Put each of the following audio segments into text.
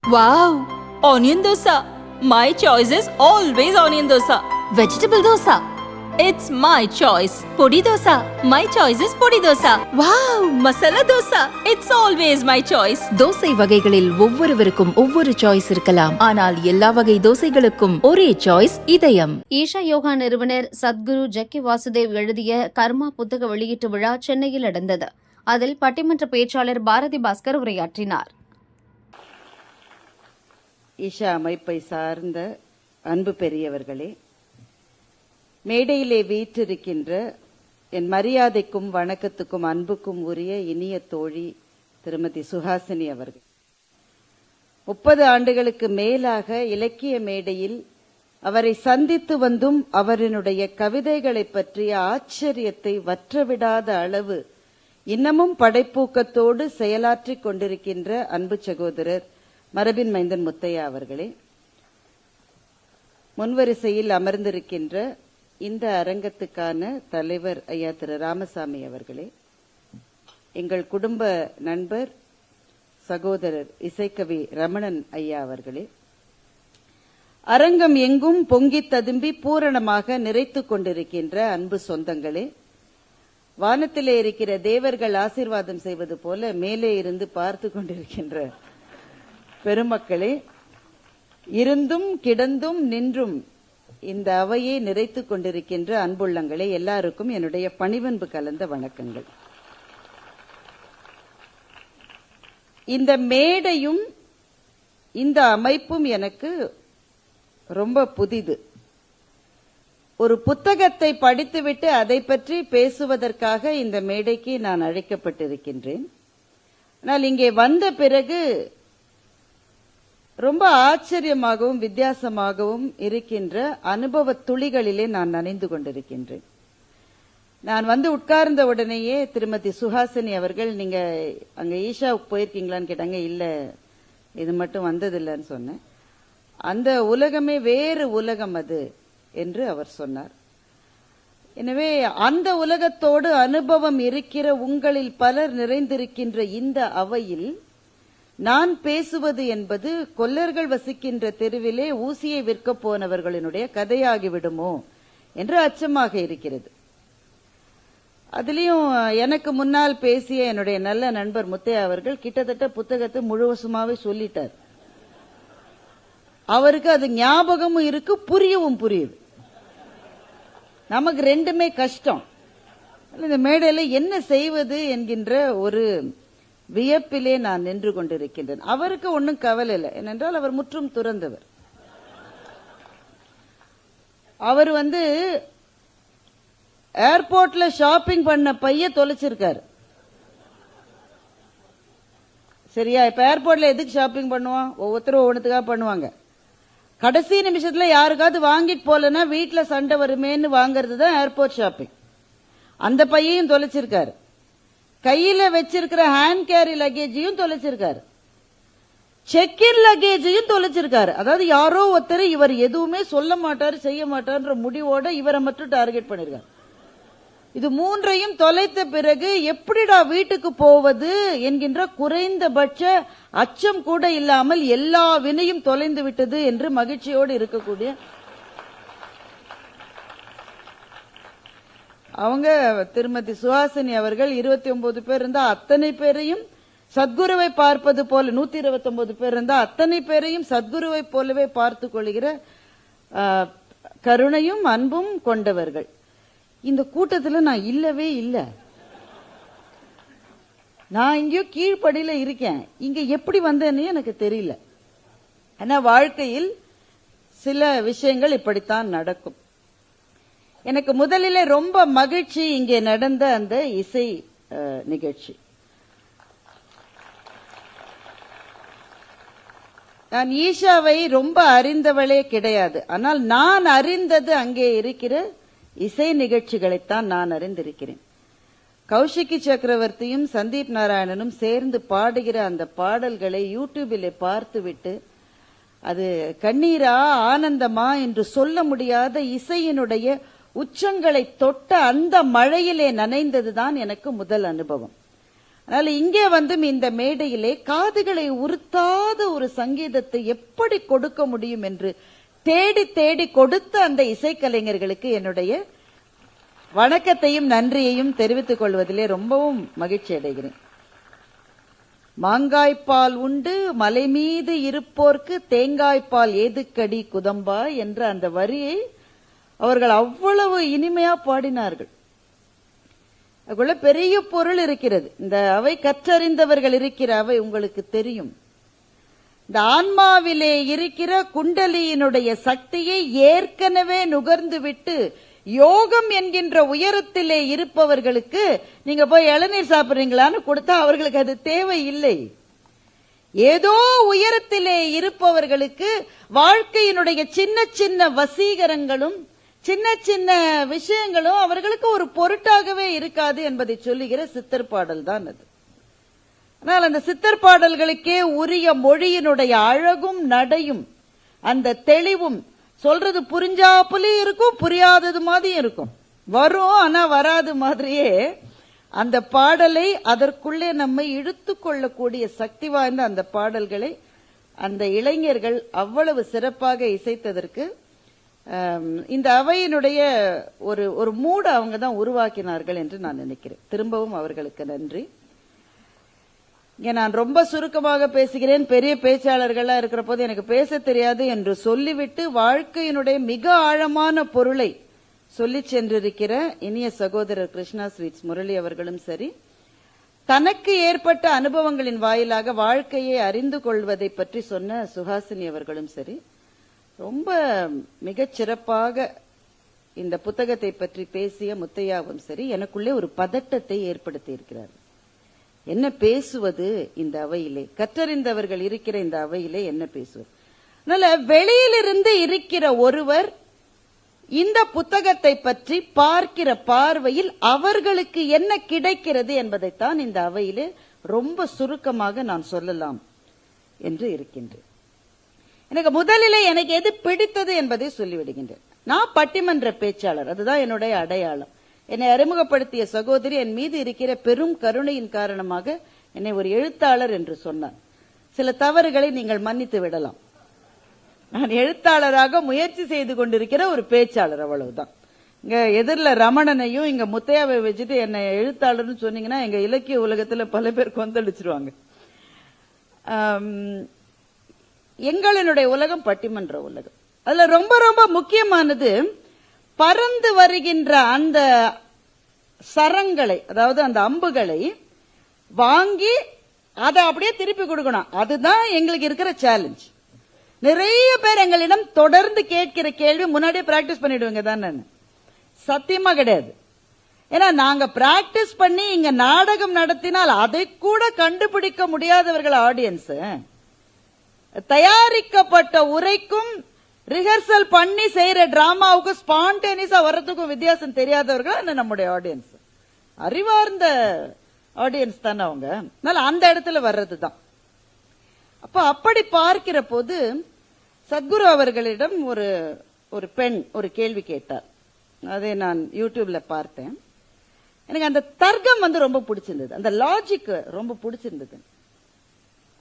Wow! Onion dosa. My choice is always onion dosa. Vegetable dosa. It's my choice. Podi dosa. My choice is podi dosa. Wow! Masala dosa. It's always my choice. Dosa வகைகளில் ஒவ்வொருவருக்கும் ஒவ்வொரு choice இருக்கலாம். ஆனால் எல்லா வகை தோசைகளுக்கும் ஒரே choice இதயம். ஈஷா யோகா நிறுவனர் சத்குரு ஜக்கி வாசுதேவ் எழுதிய கர்மா புத்தக வெளியீட்டு விழா சென்னையில் நடந்தது. அதில் பட்டிமன்ற பேச்சாளர் பாரதி பாஸ்கர் உரையாற்றினார். ஈஷா அமைப்பை சார்ந்த அன்பு பெரியவர்களே, மேடையிலே வீற்றிருக்கின்ற என் மரியாதைக்கும் வணக்கத்துக்கும் அன்புக்கும் உரிய இனிய தோழி திருமதி சுஹாசினி அவர்கள் 30 ஆண்டுகளுக்கு மேலாக இலக்கிய மேடையில் அவரை சந்தித்து வந்தும் அவரினுடைய கவிதைகளை பற்றிய ஆச்சரியத்தை வற்றவிடாத அளவு இன்னமும் படைப்பூக்கத்தோடு செயலாற்றிக் கொண்டிருக்கின்ற அன்பு சகோதரர் மரபின் மைந்தன் முத்தையா அவர்களே, முன்வரிசையில் அமர்ந்திருக்கின்ற இந்த அரங்கத்துக்கான தலைவர் ஐயா திரு ராமசாமி அவர்களே, எங்கள் குடும்ப நண்பர் சகோதரர் இசைக்கவி ரமணன் ஐயா அவர்களே, அரங்கம் எங்கும் பொங்கி ததும்பி பூரணமாக நிறைத்துக் கொண்டிருக்கின்ற அன்பு சொந்தங்களே, வானத்திலே இருக்கிற தேவர்கள் ஆசீர்வாதம் செய்வது போல மேலே இருந்து பார்த்து கொண்டிருக்கின்ற பெருமக்களே, இருந்தும் கிடந்தும் நின்றும் இந்த அவையை நிறைத்துக் கொண்டிருக்கின்ற அன்புள்ளங்களே, எல்லாருக்கும் என்னுடைய பணிவன்பு கலந்த வணக்கங்கள். இந்த மேடையும் இந்த அமைப்பும் எனக்கு ரொம்ப புதிது. ஒரு புத்தகத்தை படித்துவிட்டு அதை பற்றி பேசுவதற்காக இந்த மேடைக்கு நான் அழைக்கப்பட்டிருக்கின்றேன். ஆனால் இங்கே வந்த பிறகு ரொம்ப ஆச்சரியமாகவும் வித்தியாசமாகவும் இருக்கின்ற அனுபவ துளிகளிலே நான் நனைந்து கொண்டிருக்கின்றேன். நான் வந்து உட்கார்ந்த உடனேயே திருமதி சுஹாசினி அவர்கள், நீங்க அங்க ஈஷாவுக்கு போயிருக்கீங்களான்னு கேட்டாங்க. இல்ல, இது மட்டும் வந்ததில்லைன்னு சொன்னேன். அந்த உலகமே வேறு உலகம் அது என்று அவர் சொன்னார். எனவே அந்த உலகத்தோடு அனுபவம் இருக்கிற உங்களில் பலர் நிறைந்திருக்கின்ற இந்த அவையில் நான் பேசுவது என்பது கொல்லர்கள் வசிக்கின்ற தெருவிலே ஊசியை விற்க போனவர்களினுடைய கதையாகிவிடுமோ என்று அச்சமாக இருக்கிறது. அதிலையும் எனக்கு முன்னால் பேசிய என்னுடைய நல்ல நண்பர் முத்தையா அவர்கள் கிட்டத்தட்ட புத்தகத்தை முழுவதுமாவே சொல்லிட்டார். அவருக்கு அது ஞாபகமும் இருக்கு, புரியவும் புரியுது. நமக்கு ரெண்டுமே கஷ்டம். இந்த மேடையில என்ன செய்வது என்கின்ற ஒரு வியப்பிலே நான் நின்று கொண்டிருக்கின்றேன். அவருக்கு ஒன்றும் கவலை இல்லை, ஏனென்றால் அவர் முற்றும் துறந்தவர். அவர் ஏர்போர்ட்ல ஷாப்பிங் பண்ண பைய தொலைச்சிருக்காரு. சரியா? இப்ப ஏர்போர்ட்ல எதுக்கு ஷாப்பிங் பண்ணுவோம்? ஒவ்வொருத்தரும் ஒவ்வொன்றுக்காக பண்ணுவாங்க. கடைசி நிமிஷத்துல யாருக்காவது வாங்கிட்டு போலன்னா வீட்டுல சண்டை வருமேன்னு வாங்கறது தான் ஏர்போர்ட் ஷாப்பிங். அந்த பையையும் தொலைச்சிருக்காரு. கையில வச்சிருக்கிற ஹேண்ட் கேரி லக்கேஜையும் தொலைச்சிருக்காரு. செக்இன் லக்கேஜையும் தொலைச்சிருக்காரு. அதாவது யாரோ ஒருத்தர் இவர் எதுவுமே சொல்ல மாட்டாரு, செய்ய மாட்டார்ன்ற முடிவோட இவரை மட்டும் டார்கெட் பண்ணிருக்காரு. இது மூன்றையும் தொலைத்த பிறகு எப்படிடா வீட்டுக்கு போவது என்கின்ற குறைந்தபட்ச அச்சம் கூட இல்லாமல் எல்லா வினையும் தொலைந்து விட்டது என்று மகிழ்ச்சியோடு இருக்கக்கூடிய அவங்க திருமதி சுஹாசினி அவர்கள் 29 பேர் இருந்தா அத்தனை பேரையும் சத்குருவை பார்ப்பது போல 129 பேர் இருந்தா அத்தனை பேரையும் சத்குருவை போலவே பார்த்து கொள்கிற கருணையும் அன்பும் கொண்டவர்கள். இந்த கூட்டத்தில் நான் இல்லவே இல்லை. நான் இங்கேயோ கீழ்ப்படியில இருக்கேன். இங்க எப்படி வந்தேன்னு எனக்கு தெரியல. ஆனா வாழ்க்கையில் சில விஷயங்கள் இப்படித்தான் நடக்கும். எனக்கு முதலிலே ரொம்ப மகிழ்ச்சி இங்கே நடந்த அந்த இசை நிகழ்ச்சி. நான் ஈஷாவை ரொம்ப அறிந்தவளே கிடையாது. ஆனால் நான் அறிந்தது அங்கே இருக்கிற இசை நிகழ்ச்சிகளைத்தான் நான் அறிந்திருக்கிறேன். கௌஷிகி சக்கரவர்த்தியும் சந்தீப் நாராயணனும் சேர்ந்து பாடுகிற அந்த பாடல்களை யூடியூபிலே பார்த்துவிட்டு அது கண்ணீரா ஆனந்தமா என்று சொல்ல முடியாத இசையினுடைய உச்சங்களை தொட்ட அந்த மழையிலே நனைந்ததுதான் எனக்கு முதல் அனுபவம். அதனால இங்கே வந்து இந்த மேடையிலே காதுகளை உறுத்தாத ஒரு சங்கீதத்தை எப்படி கொடுக்க முடியும் என்று தேடி தேடி கொடுத்த அந்த இசைக்கலைஞர்களுக்கு என்னுடைய வணக்கத்தையும் நன்றியையும் தெரிவித்துக் கொள்வதிலே ரொம்பவும் மகிழ்ச்சி அடைகிறேன். மாங்காய்ப்பால் உண்டு மலை மீது இருப்போர்க்கு தேங்காய்ப்பால் ஏதுக்கடி குதம்பா என்ற அந்த வரியை அவர்கள் அவ்வளவு இனிமையா பாடினார்கள். அதுக்குள்ள பெரிய பொருள் இருக்கிறது. இந்த அவை கற்றறிந்தவர்கள் இருக்கிற அவை உங்களுக்கு தெரியும். இந்த ஆன்மாவிலே இருக்கிற குண்டலியினுடைய சக்தியை ஏற்கனவே நுகர்ந்து விட்டு யோகம் என்கின்ற உயரத்திலே இருப்பவர்களுக்கு நீங்க போய் இளநீர் சாப்பிடுறீங்களான்னு கொடுத்தா அவர்களுக்கு அது தேவை இல்லை. ஏதோ உயரத்திலே இருப்பவர்களுக்கு வாழ்க்கையினுடைய சின்ன சின்ன வசீகரங்களும் சின்ன சின்ன விஷயங்களும் அவர்களுக்கு ஒரு பொருட்டாகவே இருக்காது என்பதை சொல்லுகிற சித்தர் பாடல் தான் அது. ஆனால் அந்த சித்தர் பாடல்களுக்கே உரிய மொழியினுடைய அழகும் நடையும் அந்த தெளிவும் சொல்றது புரிஞ்சாப்புலயும் இருக்கும், புரியாதது மாதிரியும் இருக்கும். வரும் ஆனா வராது மாதிரியே அந்த பாடலை அதற்குள்ளே நம்மை இழுத்து கொள்ளக்கூடிய சக்தி வாய்ந்த அந்த பாடல்களை அந்த இளைஞர்கள் அவ்வளவு சிறப்பாக இசைத்ததற்கு இந்த அவையினுடைய ஒரு மூட அவங்க தான் உருவாக்கினார்கள் என்று நான் நினைக்கிறேன். திரும்பவும் அவர்களுக்கு நன்றி. இங்க நான் ரொம்ப சுருக்கமாக பேசுகிறேன். பெரிய பேச்சாளர்களா இருக்கிற போது எனக்கு பேச தெரியாது என்று சொல்லிவிட்டு வாழ்க்கையினுடைய மிக ஆழமான பொருளை சொல்லி சென்றிருக்கிற இனிய சகோதரர் கிருஷ்ணா ஸ்வீட்ஸ் முரளி அவர்களும் சரி, தனக்கு ஏற்பட்ட அனுபவங்களின் வாயிலாக வாழ்க்கையை அறிந்து கொள்வதை பற்றி சொன்ன சுஹாசினி அவர்களும் சரி, ரொம்ப மிகச் சிறப்பாக இந்த புத்தகத்தை பற்றி பேசிய முத்தையாவும் சரி, எனக்குள்ளே ஒரு பதட்டத்தை ஏற்படுத்தி இருக்கிறார். என்ன பேசுவது இந்த அவையிலே? கற்றறிந்தவர்கள் இருக்கிற இந்த அவையிலே என்ன பேசுவது? அதனால வெளியிலிருந்து இருக்கிற ஒருவர் இந்த புத்தகத்தை பற்றி பார்க்கிற பார்வையில் அவர்களுக்கு என்ன கிடைக்கிறது என்பதைத்தான் இந்த அவையிலே ரொம்ப சுருக்கமாக நான் சொல்லலாம் என்று இருக்கின்றேன். எனக்கு முதலிலே எனக்கு எது பிடித்தது என்பதை சொல்லிவிடுகின்றேன். நான் பட்டிமன்ற பேச்சாளர், அதுதான் என்னுடைய அடையாளம். என்னை அறிமுகப்படுத்திய சகோதரி என் மீது இருக்கிற பெரும் கருணையின் காரணமாக என்னை ஒரு எழுத்தாளர் என்று சொன்னார். சில தவறுகளை நீங்கள் மன்னித்து விடலாம். நான் எழுத்தாளராக முயற்சி செய்து கொண்டிருக்கிற ஒரு பேச்சாளர், அவ்வளவுதான். இங்க எதிரில் ரமணனையும் இங்க முத்தையாவை வச்சுட்டு என்னை எழுத்தாளர்னு சொன்னீங்கன்னா எங்க இலக்கிய உலகத்துல பல பேர் கொந்தளிச்சிருவாங்க. எங்களினுடைய உலகம் பட்டிமன்ற உலகம். அதுல ரொம்ப ரொம்ப முக்கியமானது பறந்து வருகின்ற அந்த சரங்களை, அதாவது அந்த அம்புகளை வாங்கி அதை அப்படியே திருப்பி கொடுக்கணும். அதுதான் எங்களுக்கு இருக்கிற சேலஞ்ச். நிறைய பேர் எங்களிடம் தொடர்ந்து கேட்கிற கேள்வி முன்னாடியே பிராக்டிஸ் பண்ணிடுவீங்க தான். நான் சத்தியமா கிடையாது. ஏன்னா நாங்க பிராக்டிஸ் பண்ணி இங்க நாடகம் நடத்தினால் அதை கூட கண்டுபிடிக்க முடியாதவர்கள் ஆடியன்ஸ். தயாரிக்கப்பட்ட உரைக்கும் ரிஹர்சல் பண்ணி செய்யற டிராமாவுக்கும் ஸ்பான்டேனியஸா வர்றதுக்கும் வித்தியாசம் தெரியாதவர்கள் நம்முடைய ஆடியன்ஸ். அறிவார்ந்த ஆடியன்ஸ் தானே அவங்க. அதனால அந்த இடத்துல வர்றதுதான். அப்ப அப்படி பார்க்கிற போது சத்குரு அவர்களிடம் ஒரு பெண் ஒரு கேள்வி கேட்டார். அதை நான் யூடியூப்ல பார்த்தேன். எனக்கு அந்த தர்க்கம் ரொம்ப பிடிச்சிருந்தது, அந்த லாஜிக் ரொம்ப பிடிச்சிருந்தது.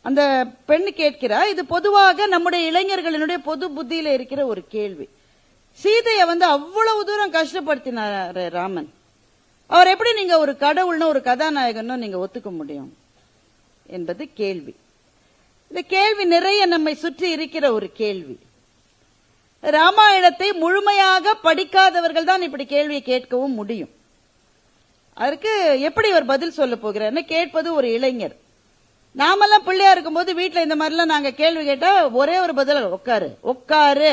அந்த பெண்ணு கேட்கிறா, இது பொதுவாக நம்முடைய இளைஞர்களினுடைய பொது புத்தியில இருக்கிற ஒரு கேள்வி. சீதையை அவ்வளவு தூரம் கஷ்டப்படுத்தினார் ராமன். அவர் எப்படி நீங்க ஒரு கடவுள்னு ஒரு கதாநாயகனும் நீங்க ஒத்துக்க முடியும் என்பது கேள்வி. இந்த கேள்வி நிறைய நம்மை சுற்றி இருக்கிற ஒரு கேள்வி. ராமாயணத்தை முழுமையாக படிக்காதவர்கள் தான் இப்படி கேள்வியை கேட்கவும் முடியும். அதற்கு எப்படி இவர் பதில் சொல்ல போகிறார்? கேட்பது ஒரு இளைஞர். நாமெல்லாம் பிள்ளையா இருக்கும் போது வீட்டுல இந்த மாதிரிலாம் நாங்க கேள்வி கேட்டா ஒரே ஒரு பதில், உட்காரு உட்காரு.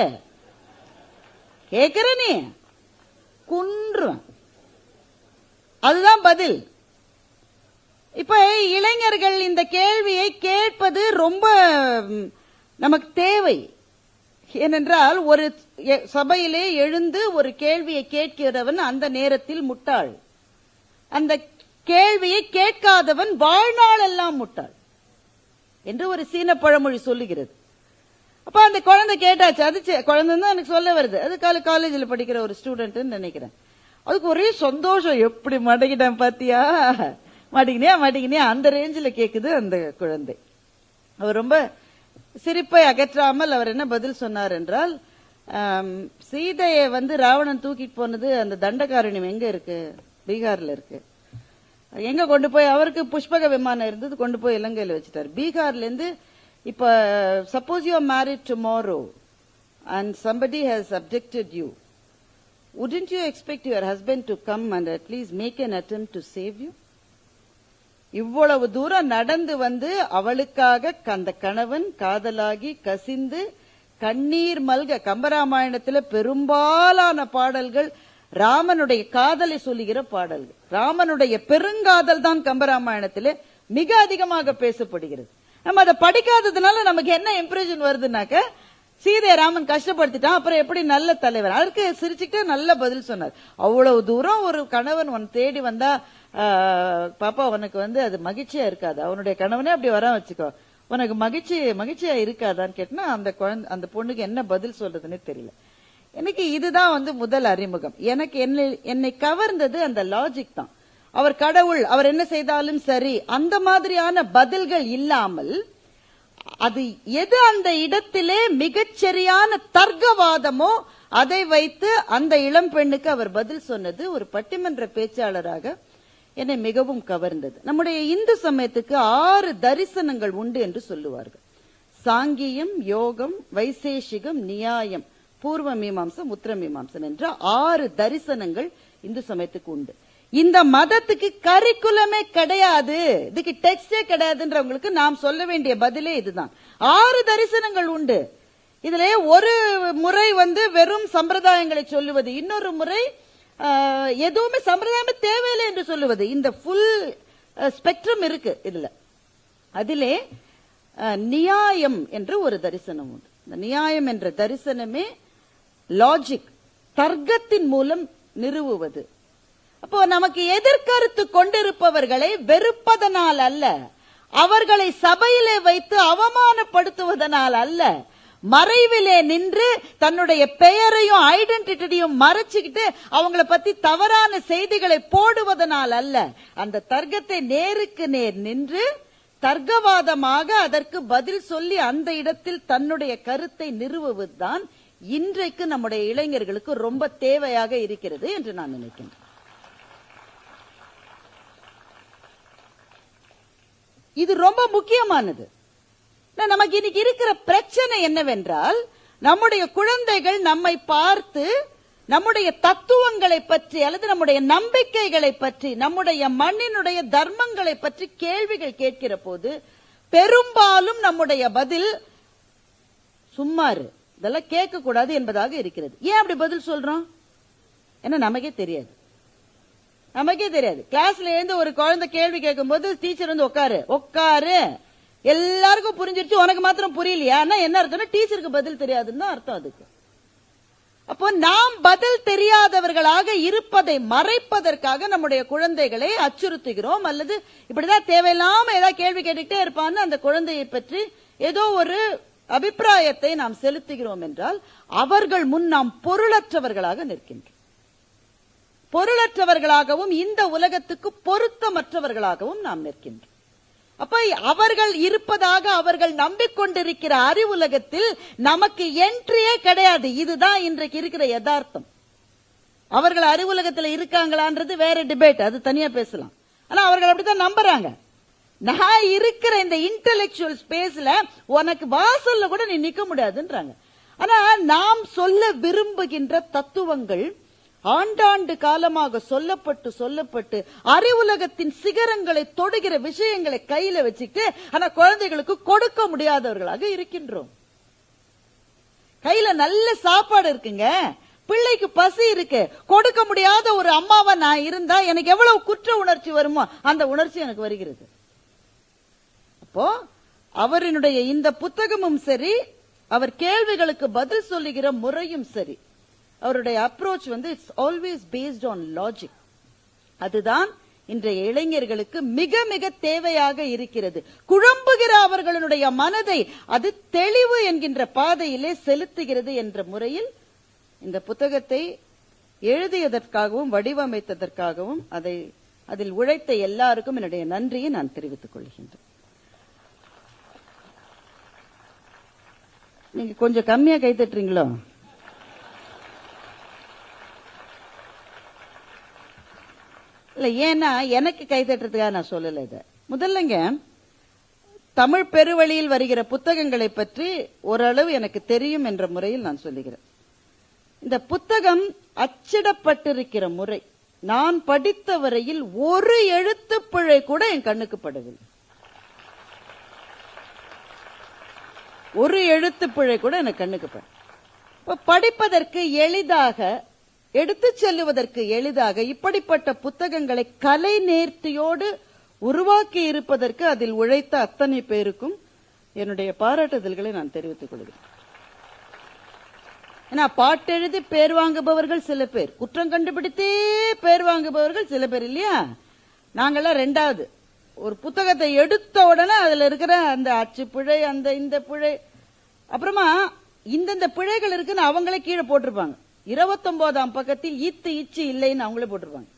கேக்குற நீ குன்றும், அதுதான் பதில். இப்ப இளைஞர்கள் இந்த கேள்வியை கேட்பது ரொம்ப நமக்கு தேவை. ஏனென்றால் ஒரு சபையிலே எழுந்து ஒரு கேள்வியை கேட்கிறவன் அந்த நேரத்தில் முட்டாள், அந்த கேள்வியை கேட்காதவன் வாழ்நாள் எல்லாம் முட்டாள் என்று ஒரு சீன பழமொழி சொல்லுகிறது. அப்ப அந்த குழந்தை கேட்டாச்சு. அது குழந்தை தான் எனக்கு சொல்ல வருது. அது காலேஜில் படிக்கிற ஒரு ஸ்டூடெண்ட் நினைக்கிறேன். அதுக்கு ஒரே சந்தோஷம், எப்படி மடக்கிட்டேன் பாத்தியா, மாட்டிக்கினியா அந்த ரேஞ்சில கேக்குது அந்த குழந்தை. அவர் ரொம்ப சிரிப்பை அகற்றாமல் அவர் என்ன பதில் சொன்னார் என்றால், சீதையை ராவணன் தூக்கிட்டு போனது அந்த தண்டகாரண்யம் எங்க இருக்கு? பீகார்ல இருக்கு. எங்க கொண்டு போய் அவருக்கு புஷ்பக விமானம் இருந்தது, கொண்டு போய் இலங்கையில வச்சுட்டாரு. பீகார்ல இருந்து இப்ப suppose you are married tomorrow and somebody has abducted you, wouldn't you expect your husband to come and at least make an attempt to save you? இவ்வளவு தூரம் நடந்து அவளுக்காக அந்த கணவன் காதலாகி கசிந்து கண்ணீர் மல்க. கம்பராமாயணத்தில் பெரும்பாலான பாடல்கள் ராமனுடைய காதலை சொல்லுகிற பாடல்கள். ராமனுடைய பெருங்காதல் தான் கம்பராமாயணத்திலே மிக அதிகமாக பேசப்படுகிறது. நம்ம அதை படிக்காததுனால நமக்கு என்ன இம்ப்ரெஷன் வருதுனாக்க, சீதை ராமன் கஷ்டப்படுத்திட்டான், அப்புறம் எப்படி நல்ல தலைவர். அதற்கு சிரிச்சுக்கிட்டே நல்ல பதில் சொன்னார். அவ்வளவு தூரம் ஒரு கணவன் உன் தேடி வந்தா பாப்பா உனக்கு அது மகிழ்ச்சியா இருக்காது. அவனுடைய கணவனே அப்படி வர வச்சுக்கோ, உனக்கு மகிழ்ச்சியா இருக்காதான்னு கேட்டா அந்த பொண்ணுக்கு என்ன பதில் சொல்றதுன்னு தெரியல. எனக்கு இதுதான் முதல் அறிமுகம். எனக்கு என்னை கவர்ந்தது அந்த லாஜிக் தான். அவர் கடவுள், அவர் என்ன செய்தாலும் சரி, அந்த மாதிரியான பதில்கள் இல்லாமல் அது எது அந்த இடத்திலே மிகச்சரியான தர்க்கவாதமோ அதை வைத்து அந்த இளம் பெண்ணுக்கு அவர் பதில் சொன்னது ஒரு பட்டிமன்ற பேச்சாளராக என்னை மிகவும் கவர்ந்தது. நம்முடைய இந்து சமயத்துக்கு 6 தரிசனங்கள் உண்டு என்று சொல்லுவார்கள். சாங்கியம், யோகம், வைசேஷிகம், நியாயம், பூர்வ மீமாம்சம், உத்தர மீமாம்சம் என்ற 6 தரிசனங்கள் இந்து சமயத்துக்கு உண்டு. இந்த மதத்துக்கு கரிக்குலமே கிடையாது, இதுக்கு டெக்ஸ்டே கிடையாதுன்றவங்களுக்கு நாம் சொல்ல வேண்டிய பதிலே இதுதான். 6 தரிசனங்கள் உண்டு. இதுல ஒரு முறை வெறும் சம்பிரதாயங்களை சொல்லுவது, இன்னொரு முறை எதுவுமே சம்பிரதாயமே தேவையில்லை என்று சொல்லுவது. இந்த ஃபுல் ஸ்பெக்ட்ரம் இருக்கு இதுல. அதிலே நியாயம் என்று ஒரு தரிசனம் உண்டு. இந்த நியாயம் என்ற தரிசனமே லாஜிக், தர்க்கத்தின் மூலம் நிறுவுவது. அப்போ நமக்கு எதிர்கருத்து கொண்டிருப்பவர்களை வெறுப்பதனால் அல்ல, அவர்களை சபையிலே வைத்து அவமானப்படுத்துவதனால் அல்ல, மறைவிலே நின்று தன்னுடைய பெயரையும் ஐடென்டிட்டியும் மறைச்சுக்கிட்டு அவங்கள பத்தி தவறான செய்திகளை போடுவதனால் அல்ல, அந்த தர்க்கத்தை நேருக்கு நேர் நின்று தர்க்கவாதமாக அதற்கு பதில் சொல்லி அந்த இடத்தில் தன்னுடைய கருத்தை நிறுவுவதுதான் இன்றைக்கு நம்முடைய இளைஞர்களுக்கு ரொம்ப தேவையாக இருக்கிறது என்று நான் நினைக்கின்றேன். இது ரொம்ப முக்கியமானது. நமக்கு இன்னைக்கு இருக்கிற பிரச்சனை என்னவென்றால், நம்முடைய குழந்தைகள் நம்மை பார்த்து நம்முடைய தத்துவங்களை பற்றி அல்லது நம்முடைய நம்பிக்கைகளை பற்றி, நம்முடைய மண்ணினுடைய தர்மங்களை பற்றி கேள்விகள் கேட்கிற போது பெரும்பாலும் நம்முடைய பதில் சும்மாரு, இதெல்லாம் கேட்க கூடாது என்பதாக இருக்கிறது. ஏன் அப்படி பதில் சொல்றோம்? ஏன்னா நமக்கே தெரியாது. கிளாஸ்ல இருந்து ஒரு குழந்தை கேள்வி கேட்கும் போது டீச்சர் உட்காரு எல்லாருக்கும் புரிஞ்சிருச்சு, உனக்கு மாத்திரம் புரியலையா? என்ன அர்த்தம்? டீச்சருக்கு பதில் தெரியாதுன்னு தான் அர்த்தம் அதுக்கு. அப்போ நாம் பதில் தெரியாதவர்களாக இருப்பதை மறைப்பதற்காக நம்முடைய குழந்தைகளை அச்சுறுத்துகிறோம், அல்லது இப்படிதான் தேவையில்லாம ஏதாவது கேள்வி கேட்டுக்கிட்டே இருப்பான்னு அந்த குழந்தையை பற்றி ஏதோ ஒரு அபிப்பிராயத்தை நாம் செலுத்துகிறோம் என்றால் அவர்கள் முன் நாம் பொருளற்றவர்களாக நிற்கின்றோம். பொருளற்றவர்களாகவும் இந்த உலகத்துக்கு பொருத்தமற்றவர்களாகவும் நாம் நிற்கின்றோம். அப்ப அவர்கள் இருப்பதாக அவர்கள் நம்பிக்கொண்டிருக்கிற அறிவுலகத்தில் நமக்கு என்ட்ரியே கிடையாது. இதுதான் இன்றைக்கு இருக்கிற யதார்த்தம். அவர்கள் அறிவுலகத்தில் இருக்காங்களான்றது வேற டிபேட், அது தனியா பேசலாம். ஆனா அவர்கள் அப்படித்தான் நம்புறாங்க. நான் இருக்கிற இந்த இன்டெலெக்சுவல் ஸ்பேஸ்ல உனக்கு வாசல்ல கூட நீ நிக்க முடியாதுன்றாங்க. ஆனா நாம் சொல்ல விரும்புகின்ற தத்துவங்கள் ஆண்டாண்டு காலமாக சொல்லப்பட்டு அறிவுலகத்தின் சிகரங்களை தொடுகிற விஷயங்களை கையில வச்சுட்டு ஆனா குழந்தைகளுக்கு கொடுக்க முடியாதவர்களாக இருக்கின்றோம். கையில நல்ல சாப்பாடு இருக்குங்க, பிள்ளைக்கு பசி இருக்கு, கொடுக்க முடியாத ஒரு அம்மாவா நான் இருந்தா எனக்கு எவ்வளவு குற்ற உணர்ச்சி வருமோ அந்த உணர்ச்சி எனக்கு வருகிறது. அப்போ அவரினுடைய இந்த புத்தகமும் சரி, அவர் கேள்விகளுக்கு பதில் சொல்லுகிற முறையும் சரி, அவருடைய approach it's always based on logic. அதுதான் இன்றைய இளைஞர்களுக்கு மிக மிக தேவையாக இருக்கிறது. குழம்புகிற அவர்களுடைய மனதை அது தெளிவு என்கின்ற பாதையிலே செலுத்துகிறது என்ற முறையில் இந்த புத்தகத்தை எழுதியதற்காகவும் வடிவமைத்ததற்காகவும் அதை அதில் உழைத்த எல்லாருக்கும் என்னுடைய நன்றியை நான் தெரிவித்துக் கொள்கின்றேன். நீங்க கொஞ்சம் கம்மியா கைத்தட்டுறீங்களோ? இல்ல, ஏன்னா எனக்கு கைத்தட்டுறதுக்காக நான் சொல்லல. இத முதல்லங்க தமிழ் பெருவழியில் வருகிற புத்தகங்களை பற்றி ஓரளவு எனக்கு தெரியும் என்ற முறையில் நான் சொல்லுகிறேன். இந்த புத்தகம் அச்சிடப்பட்டிருக்கிற முறை, நான் படித்த வரையில் ஒரு எழுத்துப்பிழை கூட என் கண்ணுக்கு படவில்லை. ஒரு எழுத்துப்பிழை கூட எனக்கு கண்ணுக்கு பட. படிப்பதற்கு எளிதாக, எடுத்துச் செல்லுவதற்கு எளிதாக இப்படிப்பட்ட புத்தகங்களை கலை நேர்த்தியோடு உருவாக்கி இருப்பதற்கு அதில் உழைத்த அத்தனை பேருக்கும் என்னுடைய பாராட்டுதல்களை நான் தெரிவித்துக் கொள்கிறேன். ஏன்னா பாட்டெழுதி பேர் வாங்குபவர்கள் சில பேர், குற்றம் கண்டுபிடித்தே பேர் வாங்குபவர்கள் சில பேர் இல்லையா? நாங்கெல்லாம் ரெண்டாவது. ஒரு புத்தகத்தை எடுத்த உடனே அதுல இருக்கிற அந்த அச்சு பிழை, அந்த இந்த பிழை, அப்புறமா இந்தந்த பிழைகள் இருக்குன்னு அவங்களே கீழே போட்டிருப்பாங்க. 29ஆம் பக்கத்தில் ஈத்து இச்சு இல்லைன்னு அவங்களே போட்டிருப்பாங்க.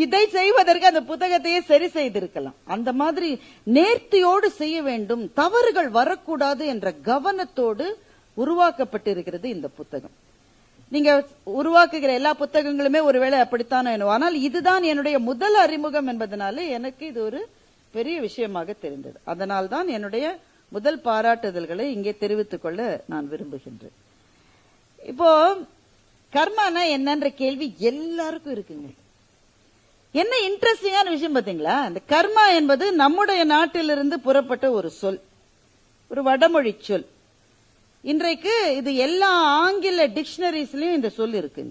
இதை செய்வதற்கு அந்த புத்தகத்தையே சரி செய்திருக்கலாம். அந்த மாதிரி நேர்த்தியோடு செய்ய வேண்டும், தவறுகள் வரக்கூடாது என்ற கவனத்தோடு உருவாக்கப்பட்டிருக்கிறது இந்த புத்தகம். நீங்க உருவாக்குகிற எல்லா புத்தகங்களுமே ஒருவேளை அப்படித்தான் வேணும். ஆனால் இதுதான் என்னுடைய முதல் அறிமுகம் என்பதனால எனக்கு இது ஒரு பெரிய விஷயமாக தெரிந்தது. அதனால்தான் என்னுடைய முதல் பாராட்டுதல்களை இங்கே தெரிவித்துக் கொள்ள நான் விரும்புகின்றேன். இப்போ கர்மானா என்னன்ற கேள்வி எல்லாருக்கும் இருக்குங்க. என்ன இன்ட்ரெஸ்டிங்கான விஷயம் பாத்தீங்களா? இந்த கர்மா என்பது நம்முடைய நாட்டிலிருந்து புறப்பட்ட ஒரு சொல், ஒரு வடமொழி சொல். இன்றைக்கு இது எல்லா ஆங்கில டிக்ஷனரிஸ்லயும் இந்த சொல் இருக்கு.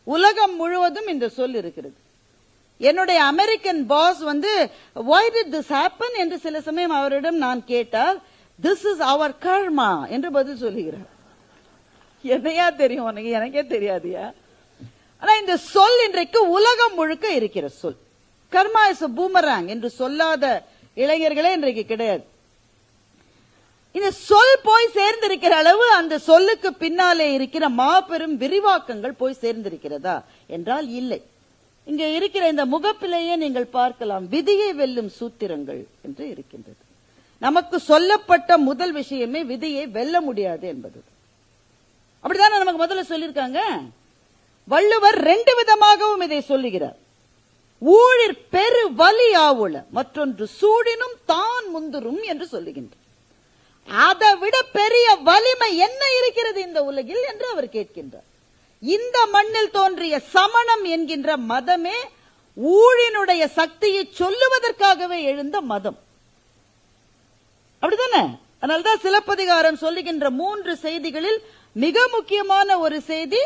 உலகம் முழுவதும் இந்த சொல் இருக்கிறது. என்னுடைய American boss why did this happen என்று சில சமயம் அவரிடம் நான் கேட்டால், this is our karma என்று பதில் சொல்லுகிறார். என்னையா தெரியும் உனக்கு? எனக்கே தெரியாதியா? ஆனா இந்த சொல் இன்றைக்கு உலகம் முழுக்க இருக்கிற சொல். கர்மா இஸ் பூமராங் என்று சொல்லாத இளைஞர்களே இன்றைக்கு கிடையாது. இந்த சொல் போய் சேர்ந்திருக்கிற அளவு அந்த சொல்லுக்கு பின்னாலே இருக்கிற மாபெரும் விரிவாக்கங்கள் போய் சேர்ந்திருக்கிறதா என்றால் இல்லை. இங்க இருக்கிற இந்த முகப்பிலேயே நீங்கள் பார்க்கலாம், விதியை வெல்லும் சூத்திரங்கள் என்று இருக்கின்றது. நமக்கு சொல்லப்பட்ட முதல் விஷயமே விதியை வெல்ல முடியாது என்பது. அப்படித்தானே நமக்கு முதல்ல சொல்லியிருக்காங்க. வள்ளுவர் 2 விதமாகவும் இதை சொல்லுகிறார். ஊழிற் பெரு வலி ஆவுள, மற்றொன்று சூடினும் தான் முந்துரும் என்று சொல்லுகின்றார். அதை விட பெரிய வலிமை என்ன இருக்கிறது இந்த உலகில் என்று அவர் கேட்கின்றார். இந்த மண்ணில் தோன்றிய சமணம் என்கின்ற மதமே ஊழினுடைய சக்தியை சொல்லுவதற்காகவே எழுந்த மதம். அப்படித்தானே? அதனால்தான் சிலப்பதிகாரம் சொல்லுகின்ற 3 செய்திகளில் மிக முக்கியமான ஒரு செய்தி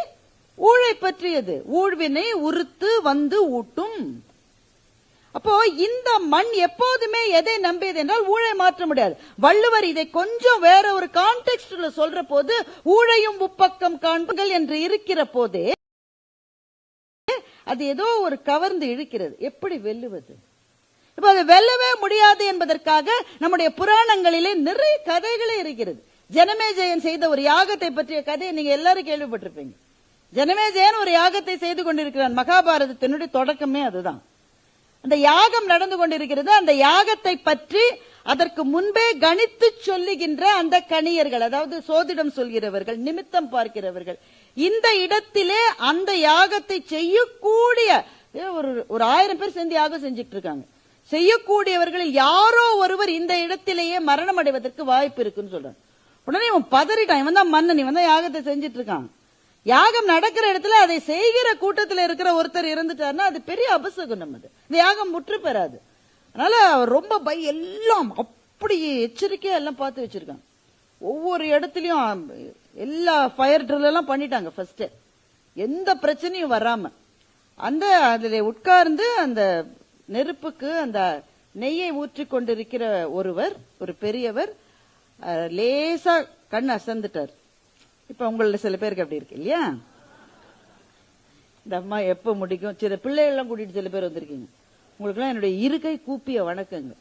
ஊழை பற்றியது. ஊழ்வினை உறுத்து வந்து ஊட்டும். அப்போ இந்த மண் எப்போதுமே எதை நம்பியது என்றால் ஊழை மாற்ற முடியாது. வள்ளுவர் இதை கொஞ்சம் வேற ஒரு கான்டெக்ஸ்ட்ல சொல்ற போது, ஊழையும் உப்பக்கம் காண்புகள் என்று இருக்கிற போதே அது ஏதோ ஒரு கவர்ந்து இழுக்கிறது. எப்படி வெல்லுவது? இப்ப அது வெல்லவே முடியாது என்பதற்காக நம்முடைய புராணங்களிலே நிறைய கதைகளே இருக்கிறது. ஜனமேஜயன் செய்த ஒரு யாகத்தை பற்றிய கதையை நீங்க எல்லாரும் கேள்விப்பட்டிருப்பீங்க. ஜனமேஜயன் ஒரு யாகத்தை செய்து கொண்டிருக்கிறான். மகாபாரதத்தினுடைய தொடக்கமே அதுதான். அந்த யாகம் நடந்து கொண்டிருக்கிறது. அந்த யாகத்தை பற்றி அதற்கு முன்பே கணித்து சொல்லுகின்ற அந்த கணியர்கள், அதாவது சோதிடம் சொல்கிறவர்கள், நிமித்தம் பார்க்கிறவர்கள், இந்த இடத்திலே அந்த யாகத்தை செய்யக்கூடிய ஒரு 1000 பேர் சேர்ந்து யாகம் செஞ்சிட்டு இருக்காங்க. செய்யக்கூடியவர்களில் யாரோ ஒருவர் இந்த இடத்திலேயே மரணம் அடைவதற்கு வாய்ப்பு இருக்குன்னு சொல்றாங்க. உடனே இவன் பதறிட்டான். இவன் தான் மன்னன், இவன் தான் யாகத்தை செஞ்சிட்டு இருக்கான். யாகம் நடக்கிற இடத்துல அதை செய்கிற கூட்டத்தில் இருக்கிற ஒருத்தர் இறந்துட்டாருன்னா அது பெரிய அபசகுனம். அது இந்த யாகம் முற்று பெறாது. அதனால ரொம்ப எல்லாம் அப்படி எச்சரிக்கையா எல்லாம் பார்த்து வச்சிருக்காங்க. ஒவ்வொரு இடத்துலயும் எல்லா ஃபயர் ட்ரில் எல்லாம் பண்ணிட்டாங்க. ஃபர்ஸ்ட் எந்த பிரச்சனையும் வராம அதுல உட்கார்ந்து அந்த நெருப்புக்கு அந்த நெய்யை ஊற்றி கொண்டிருக்கிற ஒருவர், ஒரு பெரியவர், லேசா கண் அசந்துட்டார். இப்ப உங்கள சில பேருக்கு அப்படி இருக்கு இல்லையா? இந்த அம்மா எப்ப முடிக்கும்? சில பிள்ளைகள்லாம் கூட்டிட்டு சில பேர் வந்திருக்கீங்க. உங்களுக்கு எல்லாம் என்னுடைய இருக்கை கூப்பிய வணக்கங்க.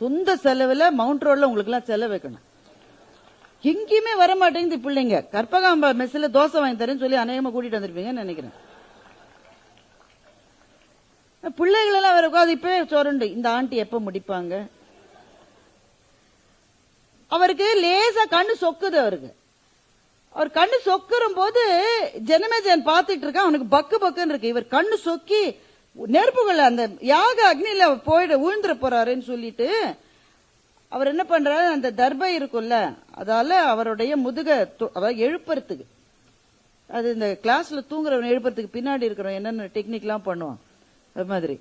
சொந்த செலவுல மவுண்ட் ரோட்ல உங்களுக்கு எல்லாம் செலவு வைக்கணும். எங்கேயுமே வர மாட்டேங்குது பிள்ளைங்க. கற்பகாம்பா மெஸ்ல தோசை வாங்கி தரேன்னு சொல்லி அநேகமா கூட்டிட்டு வந்திருப்பீங்கன்னு நினைக்கிறேன். பிள்ளைகள் எல்லாம் வேற உட்காந்து இப்பவே சொரண்டு இந்த ஆண்டி எப்ப முடிப்பாங்க. அவருக்கு லேசா கண்ணு சொக்குது. அவர் கண்ணு சொக்குற போது ஜனமேஜன் பார்த்துட்டு இருக்கான். அவனுக்கு பக்கு பக்குன்னு இருக்கு. இவர் கண்ணு சொக்கி நெருப்புகள் அந்த யாக அக்னியில போயிட உழுந்துட போறாருன்னு சொல்லிட்டு அவர் என்ன பண்றாரு, அந்த தர்பை இருக்கும்ல அதால அவருடைய முதுக எழுப்புறதுக்கு, அது இந்த கிளாஸ்ல தூங்குறவன் எழுப்புறதுக்கு பின்னாடி இருக்கிறவன் என்னென்ன டெக்னிக் எல்லாம் பண்ணுவான் அது மாதிரி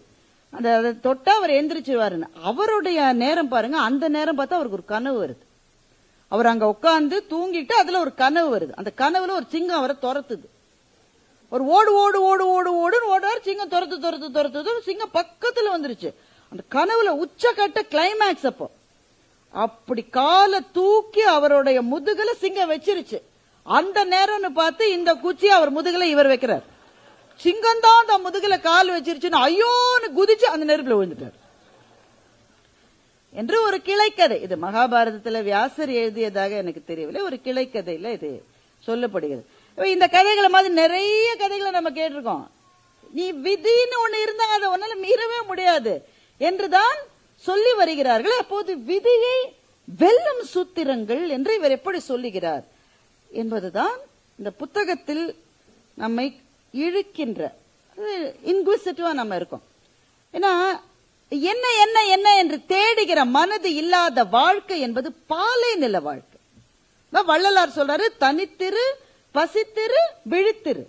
அந்த அதை தொட்டா அவர் எந்திரிச்சுவாருன்னு. அவருடைய நேரம் பாருங்க. அந்த நேரம் பார்த்தா அவருக்கு ஒரு கனவு வருது. அவர் அங்க உட்கார்ந்து தூங்கிட்டு அதுல ஒரு கனவு வருது. அந்த கனவுல ஒரு சிங்கம் அவரை துரத்துது. ஒரு ஓடு ஓடு ஓடு ஓடு ஓடுன்னு ஓடுவார். சிங்கம் துரத்து துரத்து துரத்துது. சிங்கம் பக்கத்துல வந்துருச்சு. அந்த கனவுல உச்சக்கட்ட கிளைமேக்ஸ். அப்படி காலை தூக்கி அவருடைய முதுகுல சிங்கம் வச்சிருச்சு. அந்த நேரம்னு பார்த்து இந்த குச்சி அவர் முதுகுல இவர் வைக்கிறார். சிங்கம் தான் அந்த முதுகுல கால் வச்சிருச்சுன்னு ஐயோன்னு குதிச்சு அந்த நெருப்புல விழுந்துட்டார் என்று ஒரு கிளைக்கதை. இது மகாபாரதத்துல வியாசர் எழுதியதாக எனக்கு தெரியவில்லை. ஒரு கிளைக்கதையில இது சொல்லப்படுகிறது. இந்த கதைகளை மாதிரி நிறைய கதைகளை நம்ம கேட்டிருக்கோம். நீ விதின்னு ஒண்ணு இருந்தா அதை ஒன்னால மீறவே முடியாது என்றுதான் சொல்லி வருகிறார்கள். அப்போது விதியை வெல்லும் சூத்திரங்கள் என்று இவர் எப்படி சொல்லுகிறார் என்பதுதான் இந்த புத்தகத்தில் நம்மை இழுக்கின்ற இன்குவிசிட்டிவா நம்ம இருக்கோம். ஏன்னா என்ன என்ன என்ன என்று தேடுகிற மனது இல்லாத வாழ்க்கை என்பது பாலை நில வாழ்க்கை. வள்ளலார் சொல்றாரு, தனித்திரு, பசித்திரு, விழித்திரு.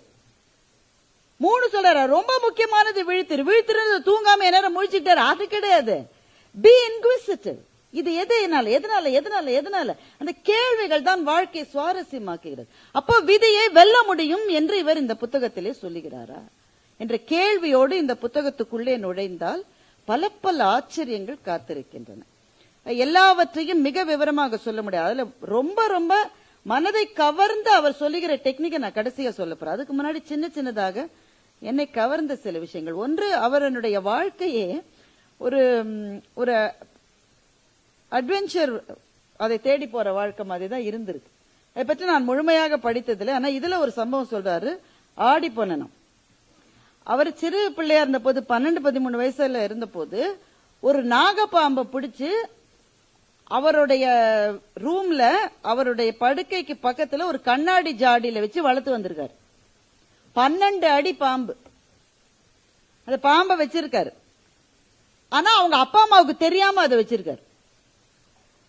3 சொல்றாரு. ரொம்ப முக்கியமானது விழித்திரு. விழித்திரு தூங்காம நேரம் முழிச்சுட்டாரு, அது கிடையாது. பி இன்குவிசிட்டிவ். இது எதனால எதனால எதனால எதனால அந்த கேள்விகள் தான் வாழ்க்கையை சுவாரஸ்யமாக்குகிறது. அப்போ விதியை வெல்ல முடியும் என்று இவர் இந்த புத்தகத்திலே சொல்லுகிறாரா என்ற கேள்வியோடு இந்த புத்தகத்துக்குள்ளே நுழைந்தால் பல பல ஆச்சரியங்கள் காத்திருக்கின்றன. எல்லாவற்றையும் மிக விவரமாக சொல்ல முடியாது. அதுல ரொம்ப ரொம்ப மனதை கவர்ந்து அவர் சொல்லுகிற டெக்னிக்கை நான் கடைசியா சொல்ல போறேன். அதுக்கு முன்னாடி சின்ன சின்னதாக என்னை கவர்ந்த சில விஷயங்கள். ஒன்று, அவருடைய வாழ்க்கையே ஒரு ஒரு அட்வென்ச்சர், அதை தேடி போற வாழ்க்கை மாதிரி தான் இருந்திருக்கு. அதை பற்றி நான் முழுமையாக படித்ததில்லை. ஆனா இதுல ஒரு சம்பவம் சொல்றாரு. ஆடி பொன்னனம் அவர் சிறு பிள்ளையா இருந்த போது 12-13 வயசுல இருந்த போது ஒரு நாகப்பாம்பை பிடிச்சு அவருடைய ரூம்ல அவருடைய படுக்கைக்கு பக்கத்துல ஒரு கண்ணாடி ஜாடியில வச்சு வளர்த்து வந்திருக்காரு. 12 அடி பாம்பு. அந்த பாம்பை வச்சிருக்காரு. ஆனா அவங்க அப்பா அம்மாவுக்கு தெரியாம அதை வச்சிருக்காரு.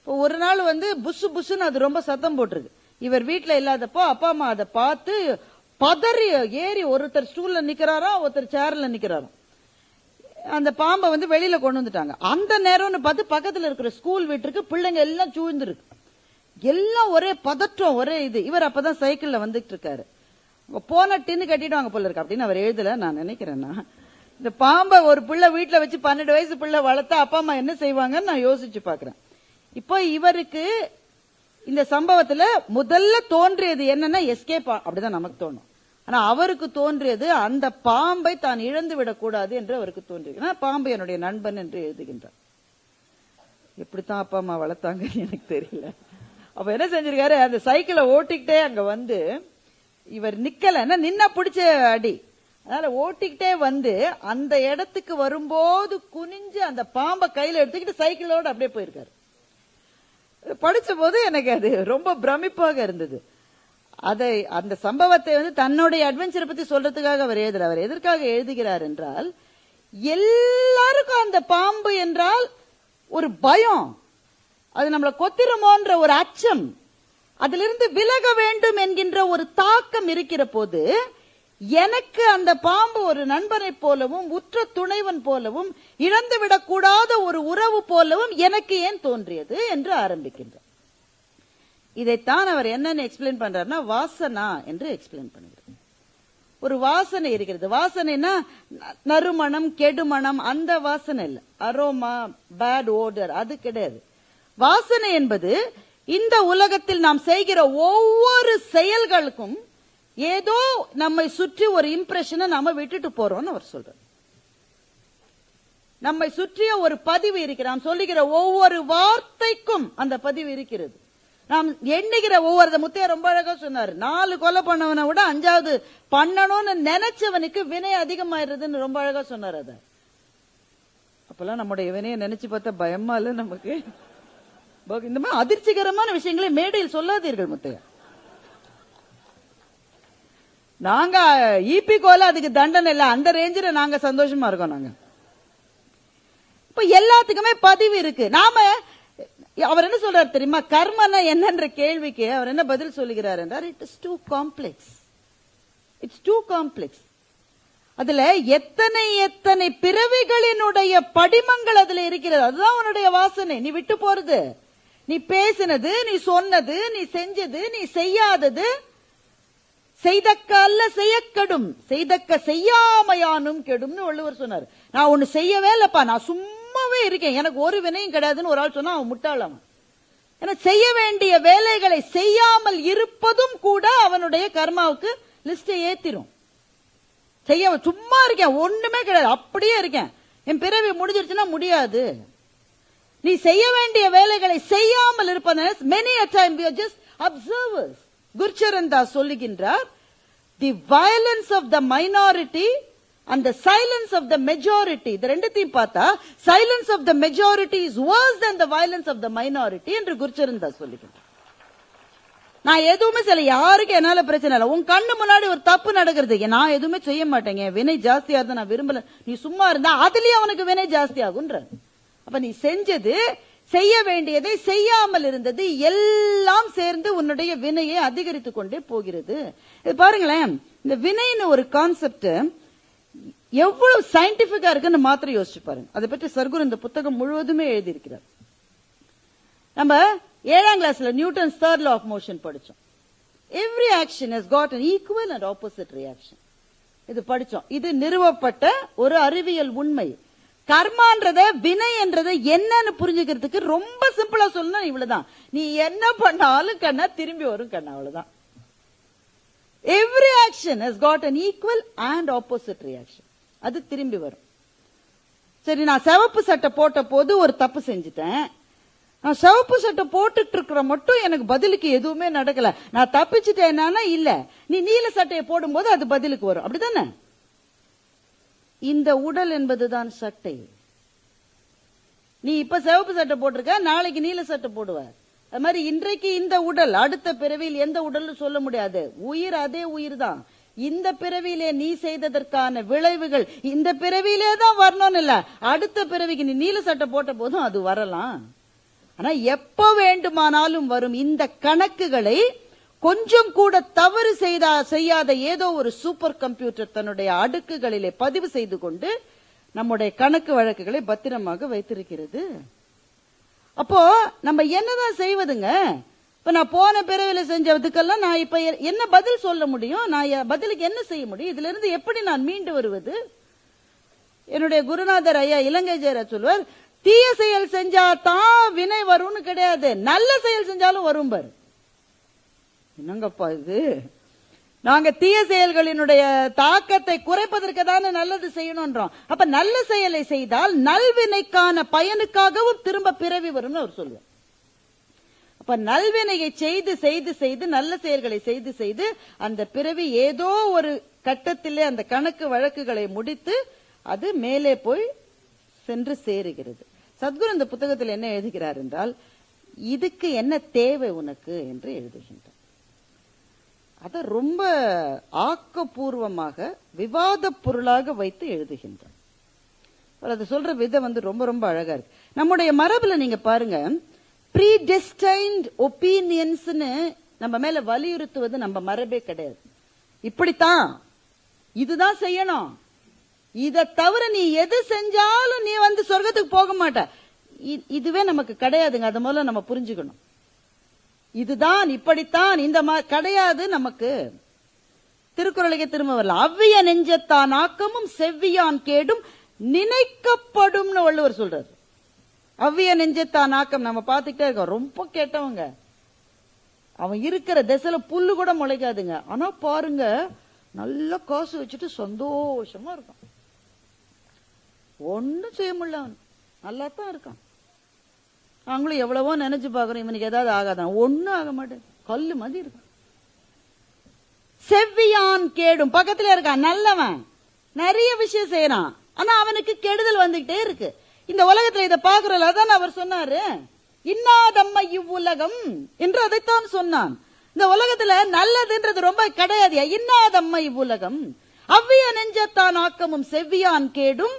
ஒரு நாள் புசு புசுன்னு அது ரொம்ப சத்தம் போட்டிருக்கு. இவர் வீட்டுல இல்லாதப்போ அப்பா அம்மா அதை பார்த்து பதறி ஏறி ஒருத்தர் ஸ்டூல்ல நிக்கிறாராம், ஒருத்தர் சேர்ல நிக்கிறாராம். அந்த பாம்பை வெளியில கொண்டு வந்துட்டாங்க. அந்த நேரம்னு பார்த்து பக்கத்துல இருக்கிற ஸ்கூல் வீட்டுக்கு பிள்ளைங்க எல்லாம் சூழ்ந்துருக்கு. எல்லாம் ஒரே பதற்றம், ஒரே இது. இவர் அப்பதான் சைக்கிள்ல வந்துட்டு இருக்காரு. போன டின்னு கட்டிடுவாங்க போல இருக்கு அப்படின்னு அவர் எழுதல. நான் நினைக்கிறேன்னா இந்த பாம்பை ஒரு பிள்ளை வீட்டுல வச்சு 12 வயசு பிள்ளை வளர்த்தா அப்பா அம்மா என்ன செய்வாங்கன்னு நான் யோசிச்சு பாக்குறேன். இப்போ இவருக்கு இந்த சம்பவத்துல முதல்ல தோன்றியது என்னன்னா எஸ்கேப், அப்படிதான் நமக்கு தோணும். ஆனா அவருக்கு தோன்றியது அந்த பாம்பை தான் இழந்து விடக்கூடாது என்று அவருக்கு தோன்றியது. பாம்பு என்னுடைய நண்பன் என்று எழுதுகின்றார். எப்படித்தான் அப்பா அம்மா வளர்த்தாங்கன்னு எனக்கு தெரியல. அப்ப என்ன செஞ்சிருக்காரு, அந்த சைக்கிளை ஓட்டிக்கிட்டே அங்க இவர் நிக்கல, நின்னா பிடிச்ச அடி, அதனால ஓட்டிக்கிட்டே அந்த இடத்துக்கு வரும்போது குனிஞ்சு அந்த பாம்பை கையில எடுத்துக்கிட்டு சைக்கிளோட அப்படியே போயிருக்காரு. படிச்ச போது எனக்கு அது ரொம்ப பிரமிப்பாக இருந்தது. அதை அந்த சம்பவத்தை தன்னுடைய அட்வென்ச்சரை பத்தி சொல்றதுக்காக அவர் எழுதுறார். அவர் எதற்காக எழுதுகிறார் என்றால், எல்லாருக்கும் அந்த பாம்பு என்றால் ஒரு பயம், அது நம்மளை கொத்திரமோன்ற ஒரு அச்சம், அதிலிருந்து விலக வேண்டும் என்கின்ற ஒரு தாக்கம் இருக்கிற போது, எனக்கு அந்த பாம்பு ஒரு நண்பனை போலவும் உற்ற துணைவன் போலவும் இழந்துவிடக் கூடாத ஒரு உறவு போலவும் எனக்கு ஏன் தோன்றியது என்று ஆரம்பிக்கின்றார். இதைத்தான் அவர் என்னன்னு எக்ஸ்பிளைன் பண்றாருன்னா வாசனா என்று எக்ஸ்பிளைன் பண்ணுகிறார். ஒரு வாசனை இருக்கிறது. வாசனைனா நறுமணம் கெடுமணம் அந்த வாசனை இல்ல, அரோமா பேட் ஓடர் அது கிடையாது. வாசனை என்பது இந்த உலகத்தில் நாம் செய்கிற ஒவ்வொரு செயல்களுக்கும் ஏதோ நம்மை சுற்றி ஒரு இம்ப்ரெஷனை நாம விட்டுட்டு போறோம்னு அவர் சொல்றார். நம்மை சுற்றிய ஒரு பதிவு இருக்கிறது. நாம் சொல்லுகிற ஒவ்வொரு வார்த்தைக்கும் அந்த பதிவு இருக்கிறது. நாம் எண்ணுகிற ஒவ்வொரு, முத்தையா ரொம்ப அழகா சொன்னார், 4 கொலை பண்ணவனை விட 5வது பண்ணணும்னு நினைச்சவனுக்கு வினை அதிகமாயிருதுன்னு ரொம்ப அழகா சொன்னார். அத அப்பெல்லாம் நம்முடைய வினையை நினைச்சு பார்த்தா பயமா இல்ல நமக்கு? இந்த மாதிரி அதிர்ச்சிகரமான விஷயங்களை மேடையில் சொல்லாதீர்கள் முத்தையா. நாங்க ஈபி கோல அதுக்கு தண்டனை இல்ல, அந்த ரேஞ்சில நாங்க சந்தோஷமா இருக்கோம். நாங்க இப்ப எல்லாத்துக்குமே பதிவு இருக்கு. நாம அவர் என்ன சொல்றாரு தெரியுமா? கர்மனா என்னன்ற கேள்விக்கு அவர் என்ன பதில் சொல்லுகிறார் என்றார், it is too complex. It's too complex. அதுல எத்தனை எத்தனை பிறவிகளினுடைய படிமங்கள் அதுல இருக்கிறது. அதுதான் உன்னுடைய வாசனை. நீ விட்டு போறது, நீ பேசினது, நீ சொன்னது, நீ செஞ்சது, நீ செய்யாதது, செய்தக்க அல்ல செய்யக்கெடும், செய்தக்க செய்யாமையானும் கெடும்னு வள்ளுவர் சொன்னார். நான் ஒண்ணு செய்யவே இல்லப்பா, நான் சும்மாவே இருக்கேன், எனக்கு ஒரு வினையும் கிடையாதுன்னு ஒரு ஆள் சொன்னா அவன் முட்டாளாம். ஏன்னா செய்ய வேண்டிய வேலைகளை செய்யாமல் இருப்பதும் கூட அவனுடைய கர்மாவுக்கு லிஸ்ட ஏத்திரும். செய்ய சும்மா இருக்கேன், ஒண்ணுமே கிடையாது, அப்படியே இருக்கேன், என் பிறவி முடிஞ்சிருச்சுன்னா முடியாது. நீ செய்ய வேண்டிய வேலைகளை செய்யாமல் இருப்பது. many a time we are just observers. Gurcharan Das சொல்லுகின்றார், the violence of the minority and the silence of the majority, இந்த ரெண்டுத்தையும் பார்த்தா silence of the majority is worse than the violence of the minority என்று குர்ச்சரந்தாஸ் சொல்லுகின்றார். நான் எதுவுமே செய்யல, யாருக்கு என்னால பிரச்சனை இல்லை. உன் கண்ணு முன்னாடி ஒரு தப்பு நடக்கிறது, நான் எதுவுமே செய்ய மாட்டேங்க, வினை ஜாஸ்தியா இருந்தா நான் விரும்பல, நீ சும்மா இருந்தா அதுலயே அவனுக்கு வினை ஜாஸ்தி ஆகுன்ற. அப்ப நீ செஞ்சது, செய்ய வேண்டியதை செய்யாமல் இருந்தது, எல்லாம் சேர்ந்து உன்னுடைய வினையை அதிகரித்துக் கொண்டே போகிறது. இது பாருங்களேன், இந்த வினைன்னு ஒரு கான்செப்ட் எவ்வளவு சயின்டிபிக்கா இருக்குன்னு மாத்திரம் யோசிச்சு பாருங்க. அதை பற்றி சர்க்குரு இந்த புத்தகம் முழுவதுமே எழுதியிருக்கிறார். நம்ம 7ஆம் கிளாஸ்ல Newton's third law of motion படிச்சோம். Every action has got an equal and opposite reaction. இது படிச்சோம். இது நிறுவப்பட்ட ஒரு அறிவியல் உண்மை. கர்மான்றத, வினை என்றதை என்னன்னு புரிஞ்சுக்கிறதுக்கு ரொம்ப சிம்பிளா சொல்லணும்னா இவ்வளவுதான். நீ என்ன பண்ணாலும் கண்ணா திரும்பி வரும் கண்ணா, அவ்வளவுதான். Every action has got an equal and opposite reaction. அது திரும்பி வரும். சரி, நான் சிவப்பு சட்டை போட்ட போது ஒரு தப்பு செஞ்சுட்டேன், நான் சிவப்பு சட்டை போட்டுட்டு இருக்கிற மட்டும் எனக்கு பதிலுக்கு எதுவுமே நடக்கல, நான் தப்பிச்சுட்டேன்னா இல்ல, நீ நீல சட்டையை போடும்போது அது பதிலுக்கு வரும், அப்படித்தானே? இந்த உடல் என்பதுதான் சட்டை. நீ இப்ப சிவப்பு சட்டை போட்டிருக்க, நாளைக்கு நீல சட்டை போடுவ. அது மாதிரி இன்றைக்கு இந்த உடல், அடுத்த பிறவியில் எந்த உடல் சொல்ல முடியாது. உயிர் அதே உயிர் தான். இந்த பிறவியிலே நீ செய்ததற்கான விளைவுகள் இந்த பிறவியிலே தான் வரணும்னு இல்ல, அடுத்த பிறவிக்கு நீ நீல சட்டை போட்ட போதும் அது வரலாம். ஆனா எப்ப வேண்டுமானாலும் வரும். இந்த கணக்குகளை கொஞ்சம் கூட தவறு செய்யாத ஏதோ ஒரு சூப்பர் கம்ப்யூட்டர் தன்னுடைய அடுக்குகளிலே பதிவு செய்து கொண்டு நம்முடைய கணக்கு வழக்குகளை பத்திரமாக வைத்திருக்கிறது. அப்போ நம்ம என்னதான் செய்வதுங்க? இப்ப நான் போன பிறவில செஞ்சதுக்கெல்லாம் நான் இப்ப என்ன பதில் சொல்ல முடியும்? நான் பதிலுக்கு என்ன செய்ய முடியும்? இதுல இருந்து எப்படி நான் மீண்டு வருவது? என்னுடைய குருநாதர் ஐயா இலங்கை ஜெயராஜ் சொல்வார், தீய செயல் செஞ்சா தான் வினை வரும்னு கிடையாது, நல்ல செயல் செஞ்சாலும் வரும் பாரு. என்னங்கப்பா இது? நாங்க தீய செயல்களினுடைய தாக்கத்தை குறைப்பதற்கு தானே நல்லது செய்யணும்ன்றோம். அப்ப நல்ல செயலை செய்தால் நல்வினைக்கான பயனுக்காகவும் திரும்ப பிறவி வரும்னு அவர் சொல்லுவார். அப்ப நல்வினையை செய்து செய்து செய்து நல்ல செயல்களை செய்து செய்து அந்த பிறவி ஏதோ ஒரு கட்டத்திலே அந்த கணக்கு வழக்குகளை முடித்து அது மேலே போய் சென்று சேருகிறது. சத்குரு இந்த புத்தகத்தில் என்ன எழுதுகிறார் என்றால், இதுக்கு என்ன தேவை உனக்கு என்று எழுதுகின்றார். அத ரொம்ப ஆக்கப்பூர்வமாக விவாத பொருளாக வைத்து எழுதுகின்றார். அது சொல்ற விதம் ரொம்ப ரொம்ப அழகா இருக்கு. நம்முடைய மரபுல நீங்க பாருங்க, ப்ரீடெஸ்டைன்ட் ஒப்பீனியன்ஸ்னு நம்ம மேல வலியுறுத்துவது நம்ம மரபே கிடையாது. இப்படித்தான், இதுதான் செய்யணும், இதை தவிர நீ எது செஞ்சாலும் நீ சொர்க்கத்துக்கு போக மாட்ட, இதுவே நமக்கு கிடையாதுங்க. அது முதல்ல நம்ம புரிஞ்சுக்கணும். இதுதான், இப்படித்தான், இந்த கிடையாது நமக்கு. திருக்குறளுக்கு திரும்ப வரலாம். அவ்விய நெஞ்சத்தான் ஆக்கமும் செவ்வியான் கேடும் நினைக்கப்படும் வள்ளுவர் சொல்றாரு. அவ்விய நெஞ்சத்தான் ஆக்கம் நம்ம பாத்துக்கிட்டே இருக்கோம். ரொம்ப கேட்டவங்க, அவன் இருக்கிற திசையில புல்லு கூட முளைக்காதுங்க. ஆனா பாருங்க, நல்ல காசு வச்சுட்டு சந்தோஷமா இருக்கான், ஒன்னும் செய்ய முடியல, அவன் நல்லா தான் இருக்கான். நாங்களும் எவ்வளவோ நினைச்சு பாக்குறோம், இவனுக்கு ஏதாவது ஆகாதான், ஒன்னும் ஆக மாட்டேன், கல்லு மாதிரி இருக்கான். செவ்வியான் கேடும், பக்கத்துல இருக்கான், நல்லவன், நிறைய விஷயம் செய்யறான், ஆனா அவனுக்கு கெடுதல் வந்துகிட்டே இருக்கு. இந்த உலகத்துல இதை பாக்குறல, அதான் அவர் சொன்னாரு, இன்னாதம்மை இவ்வுலகம் என்று அதைத்தான் சொன்னான். இந்த உலகத்துல நல்லதுன்றது ரொம்ப கிடையாது. இன்னாதம்மை இவ்வுலகம் அவ்விய நெஞ்சத்தான் ஆக்கமும் செவ்வியான் கேடும்.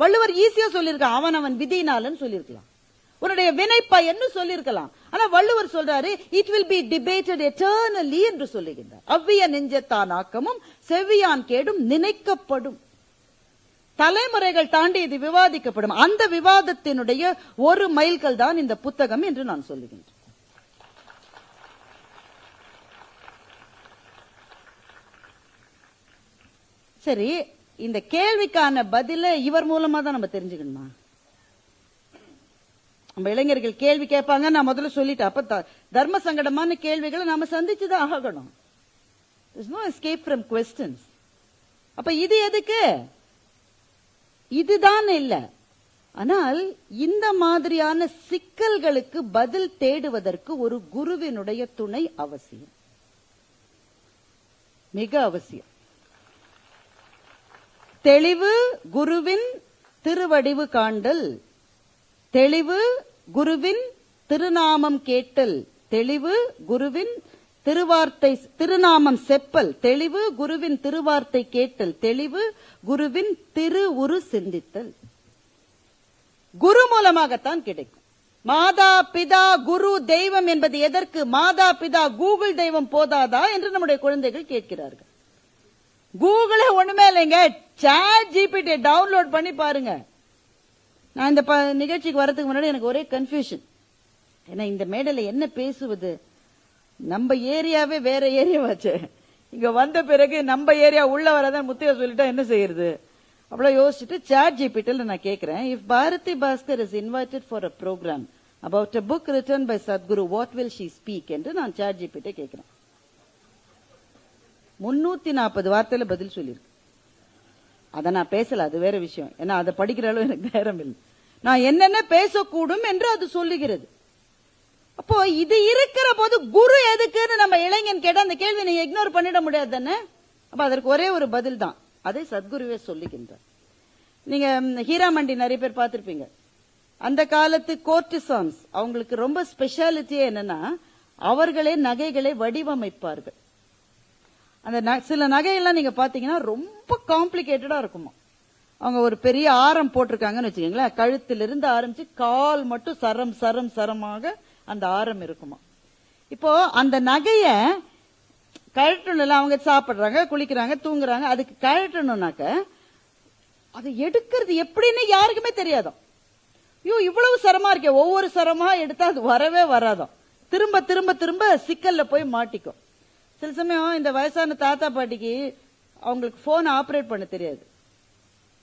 வள்ளுவர் ஈஸியா சொல்லியிருக்கான், அவன் விதினாலன்னு சொல்லியிருக்கலாம், உன்னுடைய வினைப்பயன்னு சொல்லியிருக்கலாம். ஆனா வள்ளுவர் சொல்றாரு, it will be debated eternally என்று சொல்லுகின்றார். அவ்விய நெஞ்சத்தான் ஆக்கமும் செவ்வியான் கேடும் நினைக்கப்படும். தலைமுறைகள் தாண்டி இது விவாதிக்கப்படும். அந்த விவாதத்தினுடைய ஒரு மைல்கல் தான் இந்த புத்தகம் என்று நான் சொல்லுகின்றேன். சரி, இந்த கேள்விக்கான பதில இவர் மூலமா தான் நம்ம தெரிஞ்சுக்கணுமா? நம்ம இளைஞர்கள் கேள்வி கேட்பாங்க, நான் முதல்ல சொல்லிட்டேன். அப்ப தர்ம சங்கடமான கேள்விகளை நாம சந்திச்சுதான் ஆகணும். There's no escape from questions. அப்ப இது எதுக்கு? இதுதான் இல்ல. ஆனால் இந்த மாதிரியான சிக்கல்களுக்கு பதில் தேடுவதற்கு ஒரு குருவினுடைய துணை அவசியம், மிக அவசியம். தெளிவு குருவின் திருவடிவு காண்டல், தெளிவு குருவின் திருநாமம் கேட்டல், தெளிவு குருவின் திருநாமம் செப்பல், தெளிவு குருவின் திருவார்த்தை கேட்டல், தெளிவு குருவின் திரு சிந்தித்தல். குரு மூலமாகத்தான் கிடைக்கும். மாதா பிதா குரு தெய்வம் என்பது எதற்கு? மாதா பிதா கூகுள் தெய்வம் போதாதா என்று நம்முடைய குழந்தைகள் கேட்கிறார்கள். கூகுளே ஒண்ணுமே இல்லைங்க, சாட் ஜிபிடி டவுன்லோட் பண்ணி பாருங்க. நான் இந்த நிகழ்ச்சிக்கு வரதுக்கு முன்னாடி எனக்கு ஒரே கன்ஃபியூஷன். ஏன்னா இந்த மேடையில என்ன பேசுவது? நம்ம ஏரியாவே வேற ஏரியாவாச்சு. இங்க வந்த பிறகு நம்ம ஏரியா உள்ள வரதான் முத்தையா சொல்லிட்டா என்ன செய்யறது? அவ்வளவு யோசிச்சுட்டு சாட் ஜிபிடில நான் கேட்கிறேன், if Bharathi Bhaskar is invited for a program about a book written by Sadhguru, what will she speak என்று நான் சாட் ஜிபிடி கேட்கிறேன். 340 வார்த்தையில பதில் சொல்லியிருக்கு. அதை நான் பேசல, அது வேற விஷயம். ஏன்னா அதை படிக்கிற அளவு எனக்கு நேரம் இல்லை. நான் என்னென்ன பேசக்கூடும் என்று அது சொல்லுகிறது. அப்போ இது இருக்கிற போது குரு எதுக்குன்னு நம்ம இளைஞன் கேட்டா அந்த கேள்வி நீங்க இக்னோர் பண்ணிட முடியாது தானே? அப்ப அதற்கு ஒரே ஒரு பதில் தான், அதை சத்குருவே சொல்லுகின்றார். நீங்க ஹீராமண்டி நிறைய பேர் பார்த்திருப்பீங்க. அந்த காலத்து கோர்டிசான்ஸ், அவங்களுக்கு ரொம்ப ஸ்பெஷாலிட்டியே என்னன்னா, அவர்களே நகைகளை வடிவமைப்பார்கள். அந்த சில நகையெல்லாம் நீங்க பாத்தீங்கன்னா ரொம்ப காம்ப்ளிகேட்டடா இருக்குமா. அவங்க ஒரு பெரிய ஆரம் போட்டிருக்காங்கன்னு வச்சுக்கீங்களேன், கழுத்திலிருந்து ஆரம்பிச்சு கால் மட்டும் சரம் சரம் சரமாக அந்த ஆரம் இருக்குமா. இப்போ அந்த நகைய கழட்டணும், அவங்க சாப்பிடுறாங்க, குளிக்கிறாங்க, தூங்குறாங்க, அதுக்கு கழட்டணும்னாக்க அதை எடுக்கிறது எப்படின்னு யாருக்குமே தெரியாதோ. ஐயோ இவ்வளவு சரமா இருக்கே, ஒவ்வொரு சரமா எடுத்தா அது வரவே வராதோ, திரும்ப திரும்ப திரும்ப சிக்கல்ல போய் மாட்டிக்கும். சில சமயம் இந்த வயசான தாத்தா பாட்டிக்கு அவங்களுக்கு போன் ஆபரேட் பண்ண தெரியாது.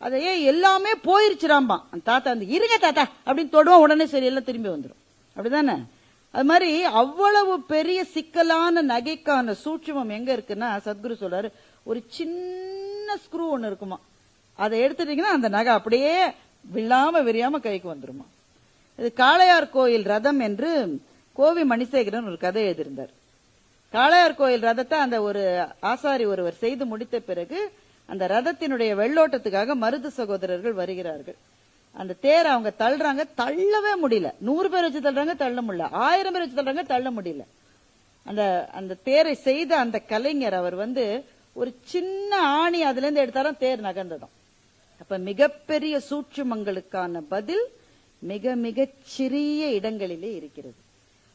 அதையே எல்லாமே போயிருச்சுராம்பா. அந்த தாத்தா வந்து இருங்க தாத்தா அப்படின்னு தொடுவோம், உடனே சரி எல்லாம் திரும்பி வந்துடும். அப்படிதானே? அது மாதிரி அவ்வளவு பெரிய சிக்கலான நகைக்கான சூட்சுமம் எங்க இருக்குன்னா, சத்குரு சொல்றாரு, ஒரு சின்ன ஸ்க்ரூ ஒண்ணு இருக்குமா, அதை எடுத்துட்டீங்கன்னா அந்த நகை அப்படியே விழாம விரியாம கைக்கு வந்துருமா. இது காளையார் கோயில் ரதம் என்று கோவி மணிசேகரன் ஒரு கதை எழுதியிருந்தார். காளையார் கோயில் ரதத்தை அந்த ஒரு ஆசாரி ஒருவர் செய்து முடித்த பிறகு அந்த ரதத்தினுடைய வெள்ளோட்டத்துக்காக மருது சகோதரர்கள் வருகிறார்கள். அந்த தேரை அவங்க தள்ளுறாங்க, தள்ளவே முடியல. 100 பேர் வச்சு தள்ளுறாங்க, தள்ள முடியல. 1000 பேர் வச்சு தள்ளுறாங்க, தள்ள முடியல. அந்த தேரை செய்த அந்த கலைஞர் அவர் வந்து ஒரு சின்ன ஆணி அதுல இருந்து எடுத்தாலும் தேர் நகர்ந்ததும். அப்ப மிகப்பெரிய சூட்சுமங்களுக்கான பதில் மிக மிக சிறிய இடங்களிலே இருக்கிறது.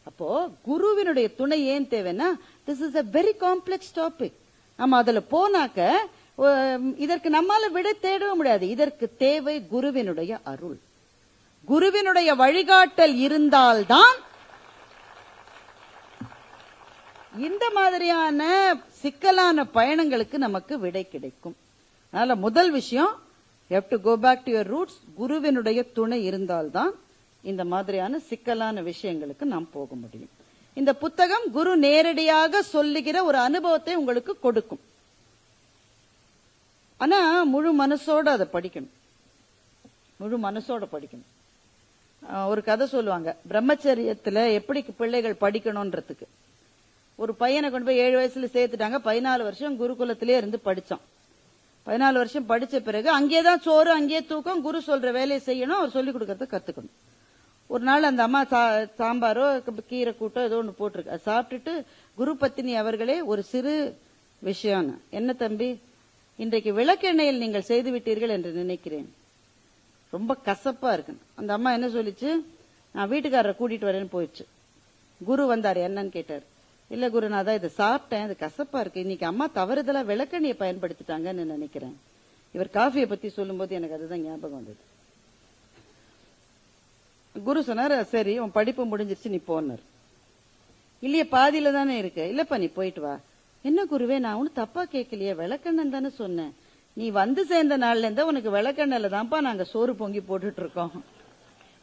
அப்போ குருவினுடைய துணை ஏன் தேவைன்னா, this is a very complex topic. நம்ம அதுல போனாக்க இதற்கு நம்மால விட தேடவே முடியாது. இதற்கு தேவை குருவினுடைய அருள், குருவினுடைய வழிகாட்டல் இருந்தால்தான் இந்த மாதிரியான சிக்கலான பயணங்களுக்கு நமக்கு விடை கிடைக்கும். அதனால முதல் விஷயம், you have to go back to your roots. குருவினுடைய துணை இருந்தால்தான் இந்த மாதிரியான சிக்கலான விஷயங்களுக்கு நாம் போக முடியும். இந்த புத்தகம் குரு நேரடியாக சொல்லுகிற ஒரு அனுபவத்தை உங்களுக்கு கொடுக்கும். ஆனா முழு மனசோட அதை படிக்கணும், முழு மனசோட படிக்கணும். ஒரு கதை சொல்லுவாங்க, பிரம்மச்சரியத்துல எப்படி பிள்ளைகள் படிக்கணும்ன்றதுக்கு. ஒரு பையனை கொண்டு போய் 7 வயசுல சேர்த்துட்டாங்க, 14 வருஷம் குருகுலத்திலே இருந்து படிச்சான். 14 வருஷம் படிச்ச பிறகு அங்கேதான் சோறு, அங்கேயே தூக்கம், குரு சொல்ற வேலையை செய்யணும், அவர் சொல்லிக் கொடுக்கறத கத்துக்கணும். ஒரு நாள் அந்த அம்மா சாம்பாரோ கீரை கூட்டோ ஏதோ ஒன்று போட்டிருக்கு. அது சாப்பிட்டுட்டு குரு பத்தினி அவர்களே ஒரு சிறு விஷயம், என்ன தம்பி, இன்றைக்கு விளக்கெண்ணெயில் நீங்கள் செய்து விட்டீர்கள் என்று நினைக்கிறேன், ரொம்ப கசப்பா இருக்கு. அந்த அம்மா என்ன சொல்லிச்சு, நான் வீட்டுக்காரரை கூட்டிட்டு வரேன்னு போயிடுச்சு. குரு வந்தாரு, என்னன்னு கேட்டார். இல்ல குரு, நான் தான் இதை சாப்பிட்டேன், அது கசப்பா இருக்கு, இன்னைக்கு அம்மா தவறுதலா விளக்கெண்ணையை பயன்படுத்திட்டாங்கன்னு நினைக்கிறேன். இவர் காஃபியை பத்தி சொல்லும் போது எனக்கு அதுதான் ஞாபகம் வந்தது. குரு சொன்னார், சரி உன் படிப்பு முடிஞ்சிருச்சு, நீ போனார். இல்லையே பாதியில தானே இருக்கு. இல்லப்பா நீ போயிட்டு வா. என்ன குருவே, நான் ஒன்னும் தப்பா கேட்கலையே, விளக்கெண்ணன் தானே சொன்னேன், நீ வந்து சேர்ந்த நாள்ல இருந்தா உனக்கு விளக்கெண்ணல தான்ப்பா நாங்க சோறு பொங்கி போட்டுட்டு இருக்கோம்.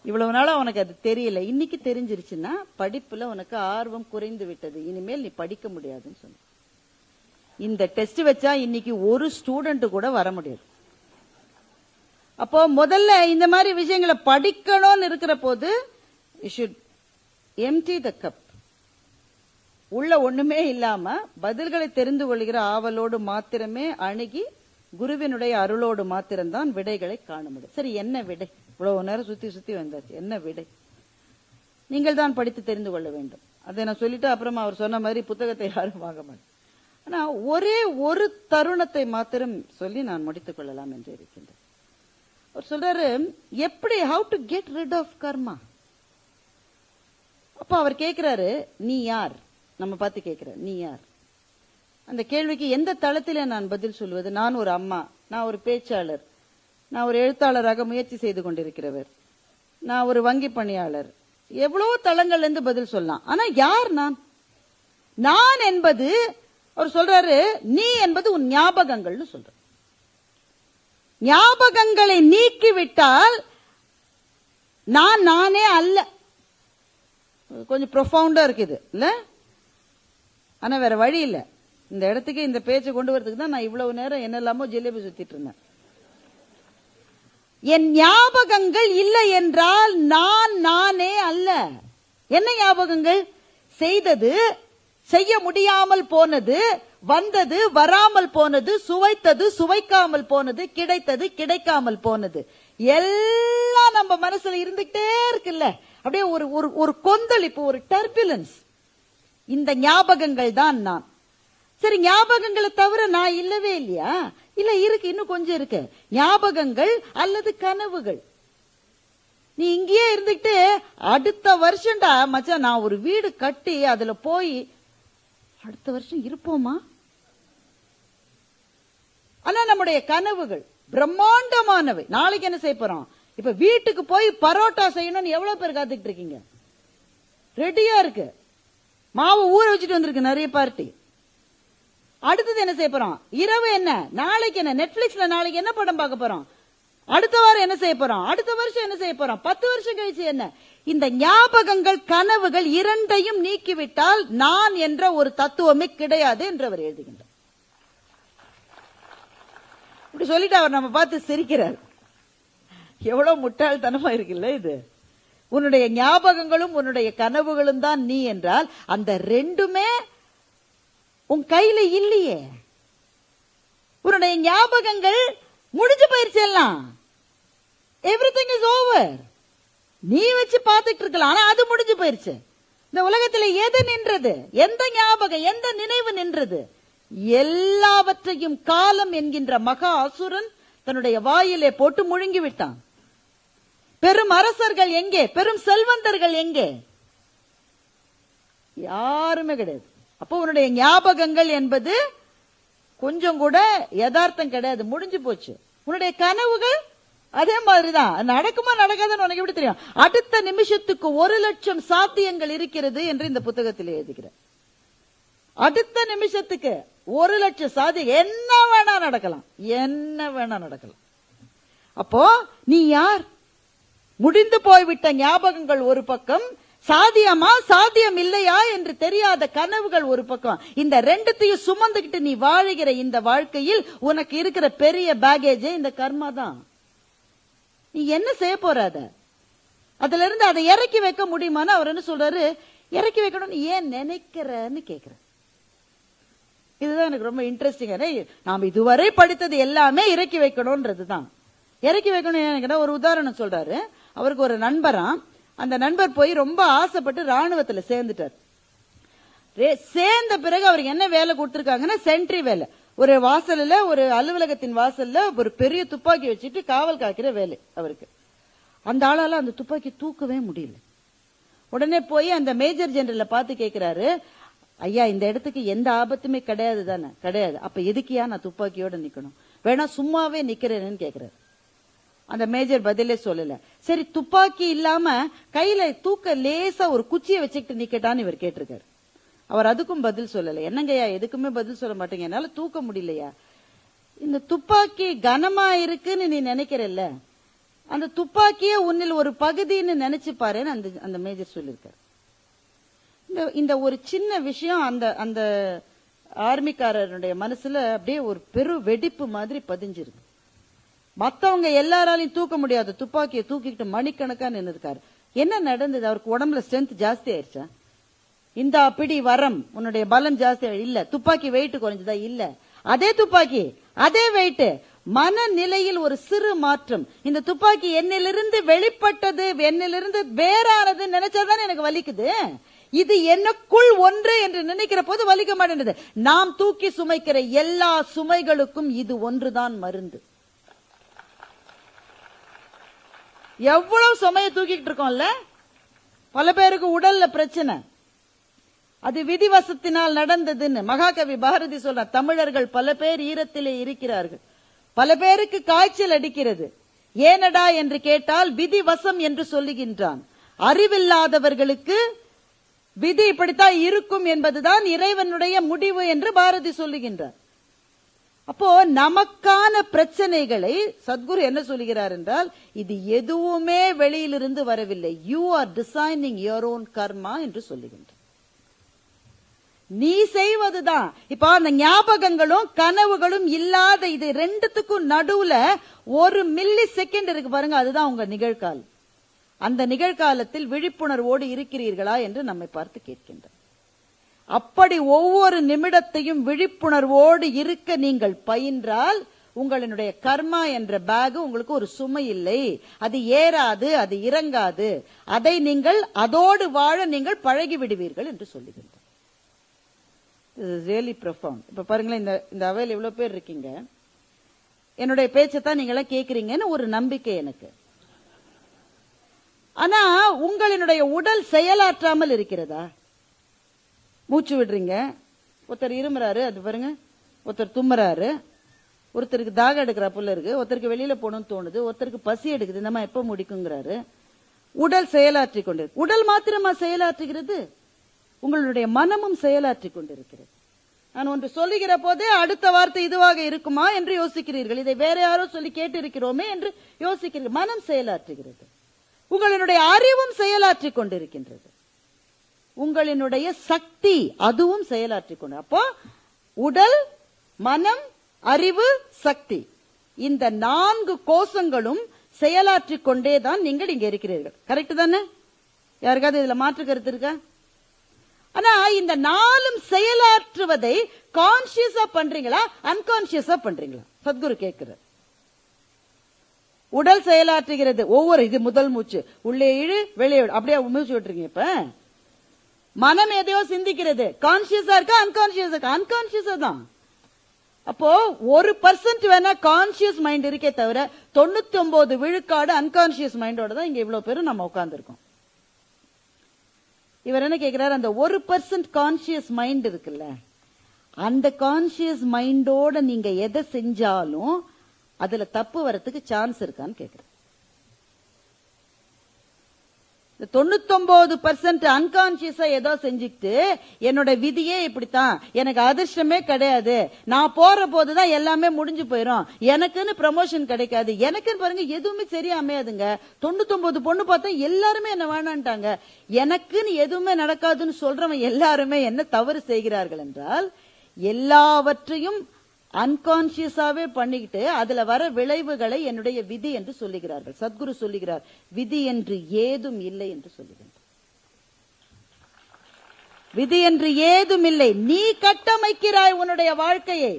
இவ்வளவு நாளா உனக்கு அது தெரியல, இன்னைக்கு தெரிஞ்சிருச்சுன்னா படிப்புல உனக்கு ஆர்வம் குறைந்து விட்டது, இனிமேல் நீ படிக்க முடியாதுன்னு சொன்ன. இந்த டெஸ்ட் வச்சா இன்னைக்கு ஒரு ஸ்டூடெண்ட் கூட வர முடியாது. அப்போ முதல்ல இந்த மாதிரி விஷயங்களை படிக்கணும்னு இருக்கிற போது you should empty the cup. உள்ள ஒண்ணுமே இல்லாம பதில்களை தெரிந்து கொள்கிற ஆவலோடு மாத்திரமே அணுகி குருவினுடைய அருளோடு மாத்திரம்தான் விடைகளை காண முடியும். சரி, என்ன விடை? இவ்வளவு நேரம் சுத்தி சுத்தி வந்தாச்சு, என்ன விடை? நீங்கள் தான் படித்து தெரிந்து கொள்ள வேண்டும். அதை நான் சொல்லிட்டு அப்புறமா அவர் சொன்ன மாதிரி புத்தகத்தை யாரும் வாங்க மாட்டேன். ஆனா ஒரே ஒரு தருணத்தை மாத்திரம் சொல்லி நான் முடித்துக் கொள்ளலாம் என்று இருக்கின்றேன். அவர் சொல்றாரு, எப்படி, how to get rid of karma. அப்ப அவர் கேட்கிறாரு, நீ யார்? நம்ம பார்த்து கேட்கிற, நீ யார்? அந்த கேள்விக்கு எந்த தளத்திலே நான் பதில் சொல்வது? நான் ஒரு அம்மா, நான் ஒரு பேச்சாளர், நான் ஒரு எழுத்தாளராக முயற்சி செய்து கொண்டிருக்கிறவர், நான் ஒரு வங்கி பணியாளர், எவ்வளவு தளங்கள்ல இருந்து பதில் சொல்லலாம். ஆனா யார் நான்? நான் என்பது, அவர் சொல்றாரு, நீ என்பது உன் ஞாபகங்கள்னு சொல்ற. ஞாபகங்களை நீக்கிவிட்டால் நான் நானே அல்ல. கொஞ்சம் ப்ரொஃபவுண்டா இருக்குது இல்ல? ஆனா வேற வழி இல்ல. இந்த இடத்துக்கு இந்த பேச்சை கொண்டு வரதுக்கு தான் நான் இவ்வளவு நேரம் என்னெல்லாமோ ஜிலேபி சுத்திட்டு இருந்தேன். என் ஞாபகங்கள் இல்லை என்றால் நான் நானே அல்ல. என்ன ஞாபகங்கள்? செய்தது, செய்ய முடியாமல் போனது, வந்தது, வராமல் போனது, சுவைத்தது, சுவைக்காமல் போனது, கிடைத்தது, கிடைக்காமல் போனது, எல்லாம் நம்ம மனசுல இருந்துகிட்டே இருக்குல்ல. அப்படியே ஒரு கொந்தளிப்பு, ஒரு டர்புலன்ஸ். இந்த ஞாபகங்கள் தான் நான். சரி, ஞாபகங்களை தவிர நான் இல்லவே இல்லையா? இல்ல, இருக்கு, இன்னும் கொஞ்சம் இருக்கு. ஞாபகங்கள் அல்லது கனவுகள். நீ இங்கேயே இருந்துகிட்டு அடுத்த வருஷம்டா மச்சான் நான் ஒரு வீடு கட்டி அதுல போய் அடுத்த வருஷம் இருப்போமா? ஆனா நம்முடைய கனவுகள் பிரம்மாண்டமானவை. நாளைக்கு என்ன செய்ய போறோம்? இப்ப வீட்டுக்கு போய் பரோட்டா செய்யணும்னு எவ்வளவு பேர் காத்துக்கிட்டு இருக்கீங்க? ரெடியா இருக்கு, மாவு ஊற வச்சுட்டு வந்திருக்கு நிறைய பார்ட்டி. அடுத்தது என்ன செய்ய போறோம்? இரவு என்ன? நாளைக்கு என்ன? நெட்ஃபிளிக்ஸ்ல நாளைக்கு என்ன படம் பார்க்க போறோம்? அடுத்த வாரம் என்ன செய்ய போறோம்? அடுத்த வருஷம் என்ன செய்ய போறோம்? 10 வருஷம் கழிச்சு என்ன? இந்த ஞாபகங்கள், கனவுகள் இரண்டையும் நீக்கிவிட்டால் நான் என்ற ஒரு தத்துவமே கிடையாது என்று அவர் எழுதுகின்றார். இப்படி சொல்லிட்டு அவர் நம்ம பார்த்து சிரிக்கிறார். எவ்வளவு முட்டாள்தனமா இருக்குல்ல இது. உன்னுடைய ஞாபகங்களும் உன்னுடைய கனவுகளும் தான் நீ என்றால் அந்த ரெண்டுமே உன் கையில இல்லையே. உன்னுடைய ஞாபகங்கள் முடிஞ்சு போயிருச்சு, எல்லாம் எவ்ரிதிங் இஸ் ஓவர். நீ வச்சு பார்த்துட்டு இருக்கலாம், ஆனா அது முடிஞ்சு போயிருச்சு. இந்த உலகத்துல எது நின்றது? எந்த ஞாபகம், எந்த நினைவு நின்றது? எல்லாவற்றையும் காலம் என்கின்ற மகா அசுரன் தன்னுடைய வாயிலே போட்டு முழுங்கி விட்டான். பெரும் அரசர்கள் எங்கே? பெரும் செல்வந்தர்கள் எங்கே? யாருமே கிடையாது. அப்போ உன்னுடைய ஞாபகங்கள் என்பது கொஞ்சம் கூட யதார்த்தம் கிடையாது, முடிஞ்சு போச்சு. உன்னுடைய கனவுகள் அதே மாதிரிதான். நடக்குமா நடக்காதுன்னு உனக்கு எப்படி தெரியும்? அடுத்த நிமிஷத்துக்கு 1,00,000 சாத்தியங்கள் இருக்கிறது என்று இந்த புத்தகத்தில் எழுதுகிறேன். அடுத்த நிமிஷத்துக்கு 1,00,000 சாத்தியம், என்ன வேணா நடக்கலாம், என்ன வேணா நடக்கலாம். அப்போ நீ யார்? முடிந்து போய்விட்ட ஞாபகங்கள் ஒரு பக்கம், சாத்தியமா சாத்தியம் இல்லையா என்று தெரியாத கனவுகள் ஒரு பக்கம். இந்த ரெண்டுத்தையும் சுமந்துகிட்டு நீ வாழுகிற இந்த வாழ்க்கையில் உனக்கு இருக்கிற பெரிய பேகேஜ் இந்த கர்மா தான். நீ என்ன செய்ய போற? அதுல இருந்து அதை இறக்கி வைக்க முடியுமான்னு அவர் என்ன சொல்றாரு? இறக்கி வைக்கணும்னு ஏன் நினைக்கிறன்னு கேக்குற. இதுதான் எனக்கு ரொம்ப இன்ட்ரெஸ்டிங். நாம் இதுவரை படித்தது எல்லாமே இறக்கி வைக்கணும்ன்றதுதான். இறக்கி வைக்கணும் எனக்கு ஒரு உதாரணம் சொல்றாரு. அவருக்கு ஒரு நண்பராம், அந்த நண்பர் போய் ரொம்ப ஆசைப்பட்டு ராணுவத்துல சேர்ந்துட்டார். சேர்ந்த பிறகு அவருக்கு என்ன வேலை கொடுத்திருக்காங்கன்னா சென்ட்ரி வேலை. ஒரு வாசல்ல, ஒரு அலுவலகத்தின் வாசல்ல ஒரு பெரிய துப்பாக்கி வச்சுட்டு காவல் காக்கிற வேலை அவருக்கு. அந்த ஆளால அந்த துப்பாக்கி தூக்கவே முடியல. உடனே போய் அந்த மேஜர் ஜெனரலை பார்த்து கேட்கிறாரு, ஐயா இந்த இடத்துக்கு எந்த ஆபத்துமே கிடையாது தானே? கிடையாது. அப்ப எதுக்கியா நான் துப்பாக்கியோட நிக்கணும்? வேணா சும்மாவே நிக்கிறேன்னு கேக்குறாரு. அந்த மேஜர் பதிலே சொல்லல. சரி துப்பாக்கி இல்லாம கையில தூக்க லேசா ஒரு குச்சியை வச்சுக்கிட்டு நிக்கட்டான்னு இவர் கேட்டிருக்காரு. அவர் அதுக்கும் பதில் சொல்லல. என்னங்கய்யா எதுக்குமே பதில் சொல்ல மாட்டேங்க, என்னால தூக்க முடியலையா? இந்த துப்பாக்கி கனமா இருக்குன்னு நீ நினைக்கிறல்ல, அந்த துப்பாக்கியே உன்னில் ஒரு பகுதின்னு நினைச்சு பாருன்னு அந்த மேஜர் சொல்லியிருக்காரு. இந்த ஒரு சின்ன விஷயம் அந்த ஆர்மிக்காரருடைய மனசுல அப்படியே ஒரு பெரு வெடிப்பு மாதிரி பதிஞ்சிருக்கு. மத்தவங்க எல்லாராலையும் தூக்க முடியாத துப்பாக்கியை தூக்கிட்டு மணிக்கணக்கா நின்று இருக்காரு. என்ன நடந்தது? அவருக்கு உடம்புல ஸ்ட்ரென்த் ஜாஸ்தி ஆயிடுச்சா? இந்த பிடி வரம் உன்னுடைய பலம் ஜாஸ்தி இல்ல, துப்பாக்கி வெயிட் குறைஞ்சதா? இல்ல, அதே துப்பாக்கி அதே வெயிட். மனநிலையில் ஒரு சிறு மாற்றம். இந்த துப்பாக்கி என்னிலிருந்து வெளிப்பட்டது, என்னிலிருந்து வேறானது நினைச்சாதான் எனக்கு வலிக்குது. இது எனக்குள் ஒன்று என்று நினைக்கிற போது வலிக்க மாட்டேன்றது. நாம் தூக்கி சுமைக்கிற எல்லா சுமைகளுக்கும் இது ஒன்றுதான் மருந்து. எவ்வளவு சுமையை தூக்கிட்டு இருக்கோம்ல, பல பேருக்கு உடல்ல பிரச்சனை, அது விதிவசத்தினால் நடந்ததுன்னு மகாகவி பாரதி சொல்ற. தமிழர்கள் பல பேர் ஈரத்திலே இருக்கிறார்கள், பல பேருக்கு காய்ச்சல் அடிக்கிறது. ஏனடா என்று கேட்டால் விதிவசம் என்று சொல்லுகின்றான். அறிவில்லாதவர்களுக்கு விதி இப்படித்தான் இருக்கும் என்பதுதான் இறைவனுடைய முடிவு என்று பாரதி சொல்லுகின்றார். அப்போ நமக்கான பிரச்சனைகளை சத்குரு என்ன சொல்லுகிறார் என்றால், இது எதுவுமே வெளியிலிருந்து வரவில்லை. You are designing your own karma என்று சொல்லுகின்றார். நீ செய்வதுதான். இப்ப அந்த ஞாபகங்களும் கனவுகளும் இல்லாத இது ரெண்டுத்துக்கும் நடுவுல ஒரு மில்லி செகண்ட் இருக்கு பாருங்க, அதுதான் உங்க நிகழ்காலம். அந்த நிகழ்காலத்தில் விழிப்புணர்வோடு இருக்கிறீர்களா என்று நம்மை பார்த்து கேட்கின்றார். அப்படி ஒவ்வொரு நிமிடத்தையும் விழிப்புணர்வோடு இருக்க நீங்கள் பயின்றால் உங்களுடைய கர்மா என்ற பேக் உங்களுக்கு ஒரு சுமை இல்லை. அது ஏறாது, அது இறங்காது. அதை நீங்கள் அதோடு வாழ நீங்கள் பழகி விடுவீர்கள் என்று சொல்லுகின்றார். Really profound. இப்ப பாருங்களேன், இந்த அவையில் இவ்வளவு பேர் இருக்கீங்க, என்னுடைய பேச்சத்தான் நீங்க எல்லாம் கேட்கறீங்கன்னு ஒரு நம்பிக்கை எனக்கு. ஆனா உங்களுடைய உடல் செயலாற்றாமல் இருக்கிறதா? மூச்சு விடுறீங்க, ஒருத்தர் இருமுறாரு, அது பாருங்க, ஒருத்தர் தும்முறாரு, ஒருத்தருக்கு தாகம் எடுக்கிற புள்ள இருக்கு, ஒருத்தருக்கு வெளியில போகணும்னு தோணுது, ஒருத்தருக்கு பசி எடுக்குது, நம்ம எப்ப முடிக்குங்கிறாரு. உடல் செயலாற்றி கொண்டிருக்கு. உடல் மாத்திரமா செயலாற்றுகிறது? உங்களுடைய மனமும் செயலாற்றி கொண்டிருக்கிறது. நான் ஒன்று சொல்லுகிற போதே அடுத்த வார்த்தை இதுவாக இருக்குமா என்று யோசிக்கிறீர்கள். இதை வேற யாரோ சொல்லி கேட்டு இருக்கிறோமே என்று யோசிக்கிறீர்கள். மனம் செயலாற்றுகிறது. உங்களுடைய அறிவும் செயலாற்றி கொண்டிருக்கின்றது. உங்களுடைய சக்தி அதுவும் செயலாற்றி கொண்டு. அப்போ உடல், மனம், அறிவு, சக்தி, இந்த 4 கோஷங்களும் செயலாற்றி கொண்டேதான் நீங்கள் இங்க இருக்கிறீர்கள். கரெக்ட் தானே? யாருக்காவது இதுல மாற்று கருத்து இருக்கா? ஆனா இந்த 4 செயலாற்றுவதை கான்சியஸா பண்றீங்களா, அன்கான்சியஸா பண்றீங்களா? சத்குரு கேட்கிறார். உடல் செயலாற்றுகிறது. ஒவ்வொரு இது முதல் மூச்சு, உள்ளே இழு வெளியே அப்படியே மூச்சு விட்டுருக்கீங்க. இப்ப மனம் எதையோ சிந்திக்கிறது. கான்சியஸா இருக்கா, அன்கான்சியஸா இருக்கா? அன்கான்சியஸா தான். அப்போ 1% வேணா கான்சியஸ் மைண்ட் இருக்கே தவிர 99 விழுக்காடு அன்கான்சியஸ் மைண்டோட தான் இங்க இவ்வளவு பேரும் நம்ம உட்கார்ந்து இருக்கோம். இவர் என்ன கேட்கிறார், அந்த 1% கான்சியஸ் மைண்ட் இருக்குல்ல, அந்த கான்சியஸ் மைண்டோட நீங்க எதை செஞ்சாலும் அதுல தப்பு வரத்துக்கு சான்ஸ் இருக்கான்னு கேக்குற. 99% அன்கான்சியஸா ஏதோ செஞ்சுக்கிட்டு என்னோட விதியே இப்படித்தான், எனக்கு அதிர்ஷ்டமே கிடையாது, நான் போற போதுதான் எல்லாமே முடிஞ்சு போயிரும், எனக்குன்னு ப்ரமோஷன் கிடைக்காது, எனக்குன்னு பாருங்க எதுவுமே சரியா அமையாதுங்க. 99 பொண்ணு பார்த்தா எல்லாருமே என்ன வேணான்ட்டாங்க. எனக்குன்னு எதுவுமே நடக்காதுன்னு சொல்றவன் எல்லாருமே என்ன தவறு செய்கிறார்கள் என்றால், எல்லாவற்றையும் அன்கான்சியஸாவே பண்ணிக்கிட்டு அதுல வர விளைவுகளை என்னுடைய விதி என்று சொல்லுகிறார்கள். சத்குரு சொல்லுகிறார், விதி என்று ஏதும் இல்லை என்று சொல்லுகின்றார். விதி என்று ஏதுமில்லை. நீ கட்டமைக்கிறாய் உன்னுடைய வாழ்க்கையை.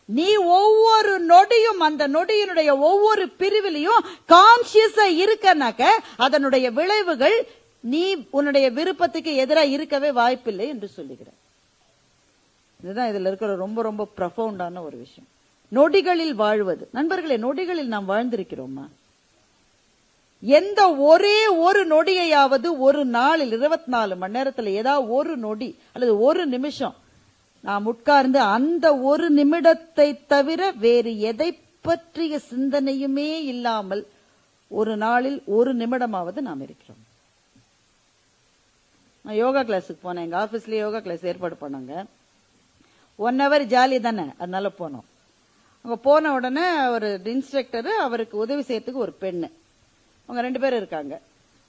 நீ ஒவ்வொரு நொடியும் அந்த நொடியினுடைய ஒவ்வொரு பிரிவிலையும் கான்சியஸா இருக்கனாக்க அதனுடைய விளைவுகள் நீ உன்னுடைய விருப்பத்துக்கு எதிராக இருக்கவே வாய்ப்பில்லை என்று சொல்லுகிறார். இதுதான் இதுல இருக்கிற ரொம்ப ரொம்ப ப்ரொஃபவுண்டான ஒரு விஷயம். நொடிகளில் வாழ்வது. நண்பர்களே, நொடிகளில் நாம் வாழ்ந்திருக்கிறோமா? எந்த ஒரே ஒரு நொடியையாவது ஒரு நாளில் 24 மணி நேரத்தில் ஏதாவது ஒரு நொடி அல்லது ஒரு நிமிஷம் நாம் உட்கார்ந்து அந்த ஒரு நிமிடத்தை தவிர வேறு எதை பற்றிய சிந்தனையுமே இல்லாமல் ஒரு நாளில் ஒரு நிமிடமாவது நாம் இருக்கிறோம். நான் யோகா கிளாஸுக்கு போனேன். எங்க ஆபீஸ்ல யோகா கிளாஸ் ஏற்பாடு பண்ணாங்க. 1 hour ஜாலி தானே, அதனால போனோம். அங்க போன உடனே ஒரு இன்ஸ்ட்ரக்டர், அவருக்கு உதவி செய்யறதுக்கு ஒரு பெண்ணு, அவங்க 2 பேரும் இருக்காங்க.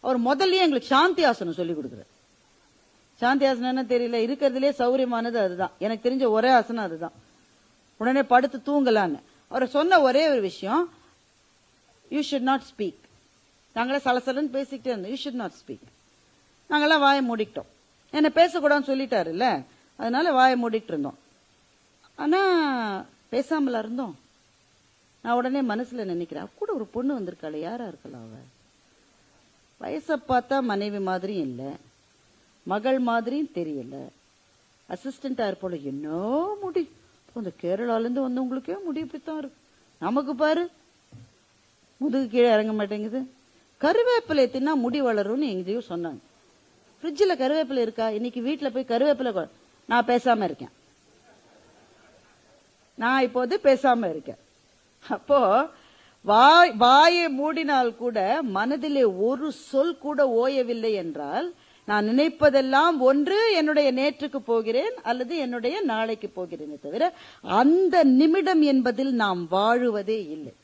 அவர் முதல்லயே எங்களுக்கு சாந்தி ஆசனம் சொல்லி கொடுக்குறாரு. சாந்தி ஆசனம் என்ன தெரியல, இருக்கிறதுலே சௌரியமானது அதுதான். எனக்கு தெரிஞ்ச ஒரே ஆசனம் அதுதான். உடனே படுத்து தூங்கலான்னு அவர் சொன்ன ஒரே ஒரு விஷயம், யூ ஷுட் நாட் ஸ்பீக். நாங்களே சலசலன்னு பேசிக்கிட்டே இருந்தோம். You should not speak. நாங்கெல்லாம் வாயை மூடிக்கிட்டோம். என்ன பேசக்கூடாதுன்னு சொல்லிட்டாருல்ல, அதனால வாயை மூடிட்டு இருந்தோம். ஆனா பேசாமல இருந்தோம். நான் உடனே மனசுல நினைக்கிறேன், கூட ஒரு பொண்ணு வந்திருக்காள், யாரா இருக்கலாம் அவ? வயசை பார்த்தா மனைவி மாதிரியும் இல்ல, மகள் மாதிரியும் தெரியல, அசிஸ்டண்டா இருப்போல. என்ன முடி, இந்த கேரளால இருந்து வந்தவங்களுக்கே முடி இப்படித்தான் இருக்கு. நமக்கு பாரு, முதுகு கீழே இறங்க மாட்டேங்குது. கருவேப்பிலை தின்னா முடி வளரும்னு எங்கேயும் சொன்னாங்க. ஃப்ரிட்ஜில் கருவேப்பிலை இருக்கா? இன்னைக்கு வீட்டுல போய் கருவேப்பிலை. நான் பேசாம இருக்கேன். நான் இப்போது பேசாம இருக்கேன். அப்போ வாயை மூடினால் கூட மனதிலே ஒரு சொல் கூட ஓயவில்லை என்றால், நான் நினைப்பதெல்லாம் ஒன்று என்னுடைய நேற்றுக்கு போகிறேன் அல்லது என்னுடைய நாளைக்கு போகிறேனே தவிர அந்த நிமிடம் என்பதில் நாம் வாழுவதே இல்லை.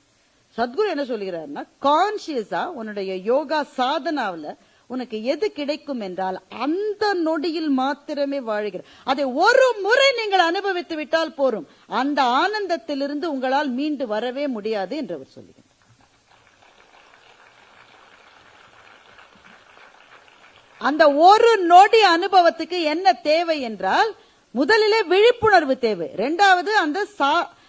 சத்குரு என்ன சொல்கிறார்னா, கான்சியஸா உன்னுடைய யோகா சாதனாவில் உனக்கு எது கிடைக்கும் என்றால் அந்த நொடியில் மாத்திரமே வாழுகிற. அதை ஒரு முறை நீங்கள் அனுபவித்து விட்டால் போரும். அந்த ஆனந்தத்திலிருந்து உங்களால் மீண்டு வரவே முடியாது என்று அவர் சொல்லுகிறார். அந்த ஒரு நொடி அனுபவத்துக்கு என்ன தேவை என்றால், முதலிலே விழிப்புணர்வு தேவை. 2வது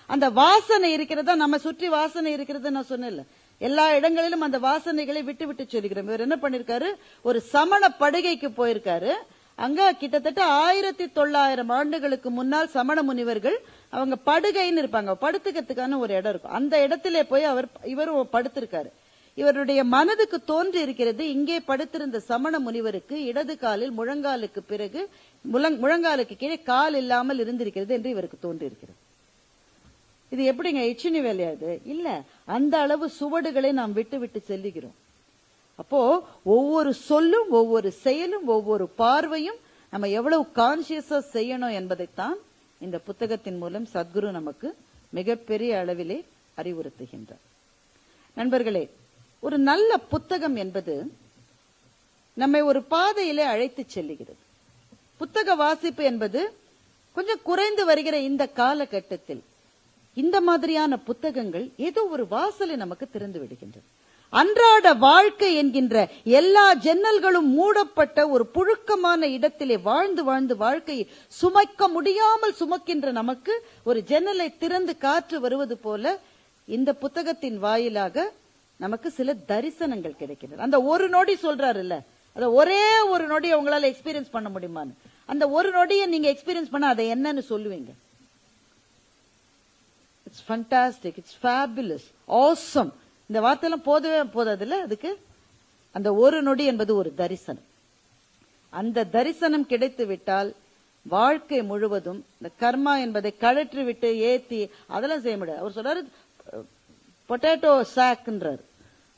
அந்த வாசனை இருக்கிறதா, நம்ம சுற்றி வாசனை இருக்கிறது. நான் சொன்னேன்ல, எல்லா இடங்களிலும் அந்த வாசனைகளை விட்டு விட்டு சொல்லுகிறோம். இவர் என்ன பண்ணிருக்காரு, ஒரு சமண படுகைக்கு போயிருக்காரு. அங்க கிட்டத்தட்ட 1900 ஆண்டுகளுக்கு முன்னால் சமண முனிவர்கள் அவங்க படுகைன்னு இருப்பாங்க, படுத்துக்கிறதுக்கான ஒரு இடம் இருக்கும். அந்த இடத்திலே போய் இவரும் படுத்திருக்காரு. இவருடைய மனதுக்கு தோன்றி இருக்கிறது, இங்கே படுத்திருந்த சமண முனிவருக்கு இடது காலில் முழங்காலுக்கு பிறகு முழங்காலுக்கு கீழே கால் இல்லாமல் இருந்திருக்கிறது என்று இவருக்கு தோன்றி இருக்கிறது. இது எப்படிங்க எச்சினி வேலையாது? இல்ல, அந்த அளவு சுவடுகளை நாம் விட்டு விட்டு செல்லுகிறோம். அப்போ ஒவ்வொரு சொல்லும், ஒவ்வொரு செயலும், ஒவ்வொரு பார்வையும் நம்ம எவ்வளவு கான்சியஸா செய்யணும் என்பதைத்தான் இந்த புத்தகத்தின் மூலம் சத்குரு நமக்கு மிகப்பெரிய அளவிலே அறிவுறுத்துகின்றார். நண்பர்களே, ஒரு நல்ல புத்தகம் என்பது நம்மை ஒரு பாதையிலே அழைத்து செல்லுகிறது. புத்தக வாசிப்பு என்பது கொஞ்சம் குறைந்து வருகிற இந்த காலகட்டத்தில் இந்த மாதிரியான புத்தகங்கள் ஏதோ ஒரு வாசலை நமக்கு திறந்து விடுகின்றன. அன்றாட வாழ்க்கை என்கின்ற எல்லா ஜன்னல்களும் மூடப்பட்ட ஒரு புழுக்கமான இடத்திலே வாழ்ந்து வாழ்ந்து வாழ்க்கையை சுமைக்க முடியாமல் சுமக்கின்ற நமக்கு ஒரு ஜன்னலை திறந்து காற்று வருவது போல இந்த புத்தகத்தின் வாயிலாக நமக்கு சில தரிசனங்கள் கிடைக்கின்றன. அந்த ஒரு நொடி சொல்றாரு இல்ல, அத ஒரே ஒரு நொடியை உங்களால எக்ஸ்பீரியன்ஸ் பண்ண முடியுமான்னு, அந்த ஒரு நொடியை நீங்க எக்ஸ்பீரியன்ஸ் பண்ண அதை என்னன்னு சொல்லுவீங்க? It's fantastic, it's fabulous, awesome. இந்த வார்த்தையெல்லாம் போதவே போதாதுல்ல. அதுக்கு அந்த ஒரு நொடி என்பது ஒரு தரிசனம். அந்த தரிசனம் கிடைத்து விட்டால் வாழ்க்கை முழுவதும் இந்த கர்மா என்பதை கழற்றி விட்டு ஏத்தி அதெல்லாம் செய்ய முடியாது. அவர் சொல்றாரு, பொட்டேட்டோ சாக்ன்றார்,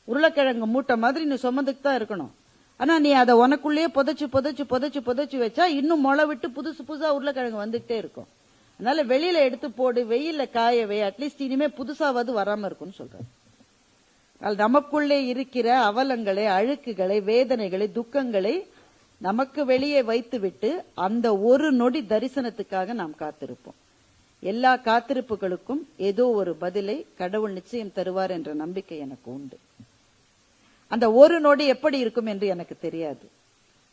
உருளைக்கிழங்கு மூட்டை மாதிரி நீ சுமந்துக்கு தான் இருக்கணும். ஆனா நீ அதை உனக்குள்ளேயே புதைச்சு புதைச்சு புதைச்சு புதைச்சு வச்சா இன்னும் முளை விட்டு புதுசு புதுசா உருளைக்கிழங்கு வந்துகிட்டே இருக்கும். அதனால வெளியில எடுத்து போடு, வெயில்ல காயவே, அட்லீஸ்ட் இனிமே புதுசாவது வராம இருக்கும்னு சொல்றாரு. நமக்குள்ளே இருக்கிற அவலங்களை, அழுக்குகளை, வேதனைகளை, துக்கங்களை நமக்கு வெளியே வைத்துவிட்டு அந்த ஒரு நொடி தரிசனத்துக்காக நாம் காத்திருப்போம். எல்லா காத்திருப்புகளுக்கும் ஏதோ ஒரு பதிலை கடவுள் நிச்சயம் தருவார் என்ற நம்பிக்கை எனக்கு உண்டு. அந்த ஒரு நொடி எப்படி இருக்கும் என்று எனக்கு தெரியாது.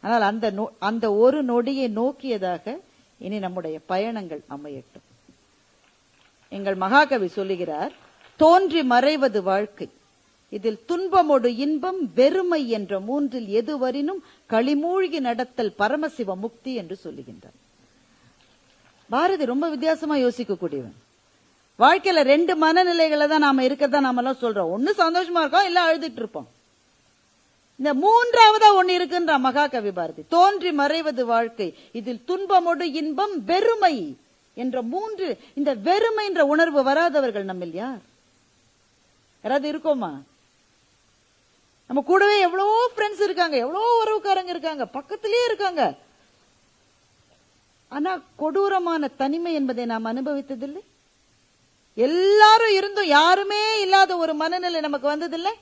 ஆனால் அந்த ஒரு நொடியை நோக்கியதாக இனி நம்முடைய பயணங்கள் அமையட்டும். எங்கள் மகாகவி சொல்லுகிறார், தோன்றி மறைவது வாழ்க்கை, இதில் துன்பமொடு இன்பம் வெறுமை என்ற மூன்றில் எதுவரினும் களிமூழ்கி நடத்தல் பரமசிவ முக்தி என்று சொல்லுகின்றார். பாரதி ரொம்ப வித்தியாசமா யோசிக்க கூடியவன். வாழ்க்கையில 2 மனநிலைகளை தான் நாம இருக்கதான் நாம எல்லாம் சொல்றோம். ஒண்ணு சந்தோஷமா இருக்கோம், இல்ல அழுதுட்டு இருப்போம். இந்த 3ஆவதா ஒண்ணு இருக்குன்ற மகாகவி பாரதி. தோன்றி மறைவது வாழ்க்கை, இதில் துன்பமொடு இன்பம் வெறுமை என்ற 3. இந்த வெறுமை என்ற உணர்வு வராதவர்கள் நம்மில் யார்? யாராவது இருக்கோமா? நம்ம கூடவே எவ்வளவோ ஃப்ரெண்ட்ஸ் இருக்காங்க, எவ்வளவோ உறவுக்காரங்க இருக்காங்க, பக்கத்திலேயே இருக்காங்க. ஆனா கொடூரமான தனிமை என்பதை நாம் அனுபவித்ததில்லை. எல்லாரும் இருந்தும் யாருமே இல்லாத ஒரு மனநிலை நமக்கு வந்ததில்லை.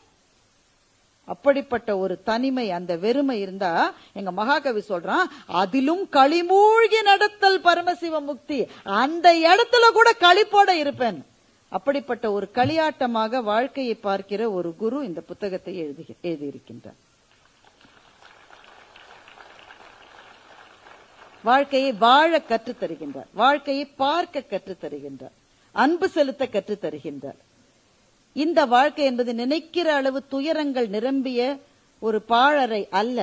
அப்படிப்பட்ட ஒரு தனிமை, அந்த வெறுமை இருந்தா எங்க மகாகவி சொல்றான், அதிலும் களிமூழ்கி நடத்தல் பரமசிவ முக்தி, அந்த இடத்துல கூட களிப்போட இருப்பேன். அப்படிப்பட்ட ஒரு களியாட்டமாக வாழ்க்கையை பார்க்கிற ஒரு குரு இந்த புத்தகத்தை எழுதியிருக்கின்றார். வாழ்க்கையை வாழ கற்றுத் தருகின்றார், வாழ்க்கையை பார்க்க கற்றுத் தருகின்றார், அன்பு செலுத்த கற்றுத் தருகின்றார். இந்த வாழ்க்கை என்பது நினைக்கிற அளவு துயரங்கள் நிரம்பிய ஒரு பாழறை அல்ல.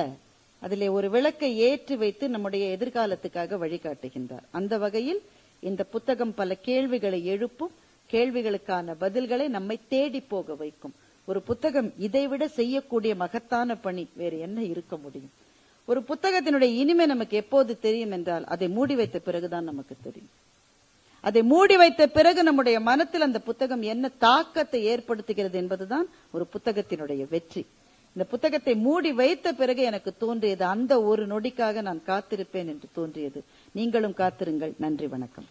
அதிலே ஒரு விளக்கை ஏற்றி வைத்து நம்முடைய எதிர்காலத்துக்காக வழிகாட்டுகின்றார். அந்த வகையில் இந்த புத்தகம் பல கேள்விகளை எழுப்பும், கேள்விகளுக்கான பதில்களை நம்மை தேடி போக வைக்கும். ஒரு புத்தகம் இதைவிட செய்யக்கூடிய மகத்தான பணி வேறு என்ன இருக்க முடியும்? ஒரு புத்தகத்தினுடைய இனிமை நமக்கு எப்போது தெரியும் என்றால், அதை மூடி வைத்த பிறகுதான் நமக்கு தெரியும். அதை மூடி வைத்த பிறகு நம்முடைய மனத்தில் அந்த புத்தகம் என்ன தாக்கத்தை ஏற்படுத்துகிறது என்பதுதான் ஒரு புத்தகத்தினுடைய வெற்றி. இந்த புத்தகத்தை மூடி வைத்த பிறகு எனக்கு தோன்றியது, அந்த ஒரு நொடிக்காக நான் காத்திருப்பேன் என்று தோன்றியது. நீங்களும் காத்திருங்கள். நன்றி, வணக்கம்.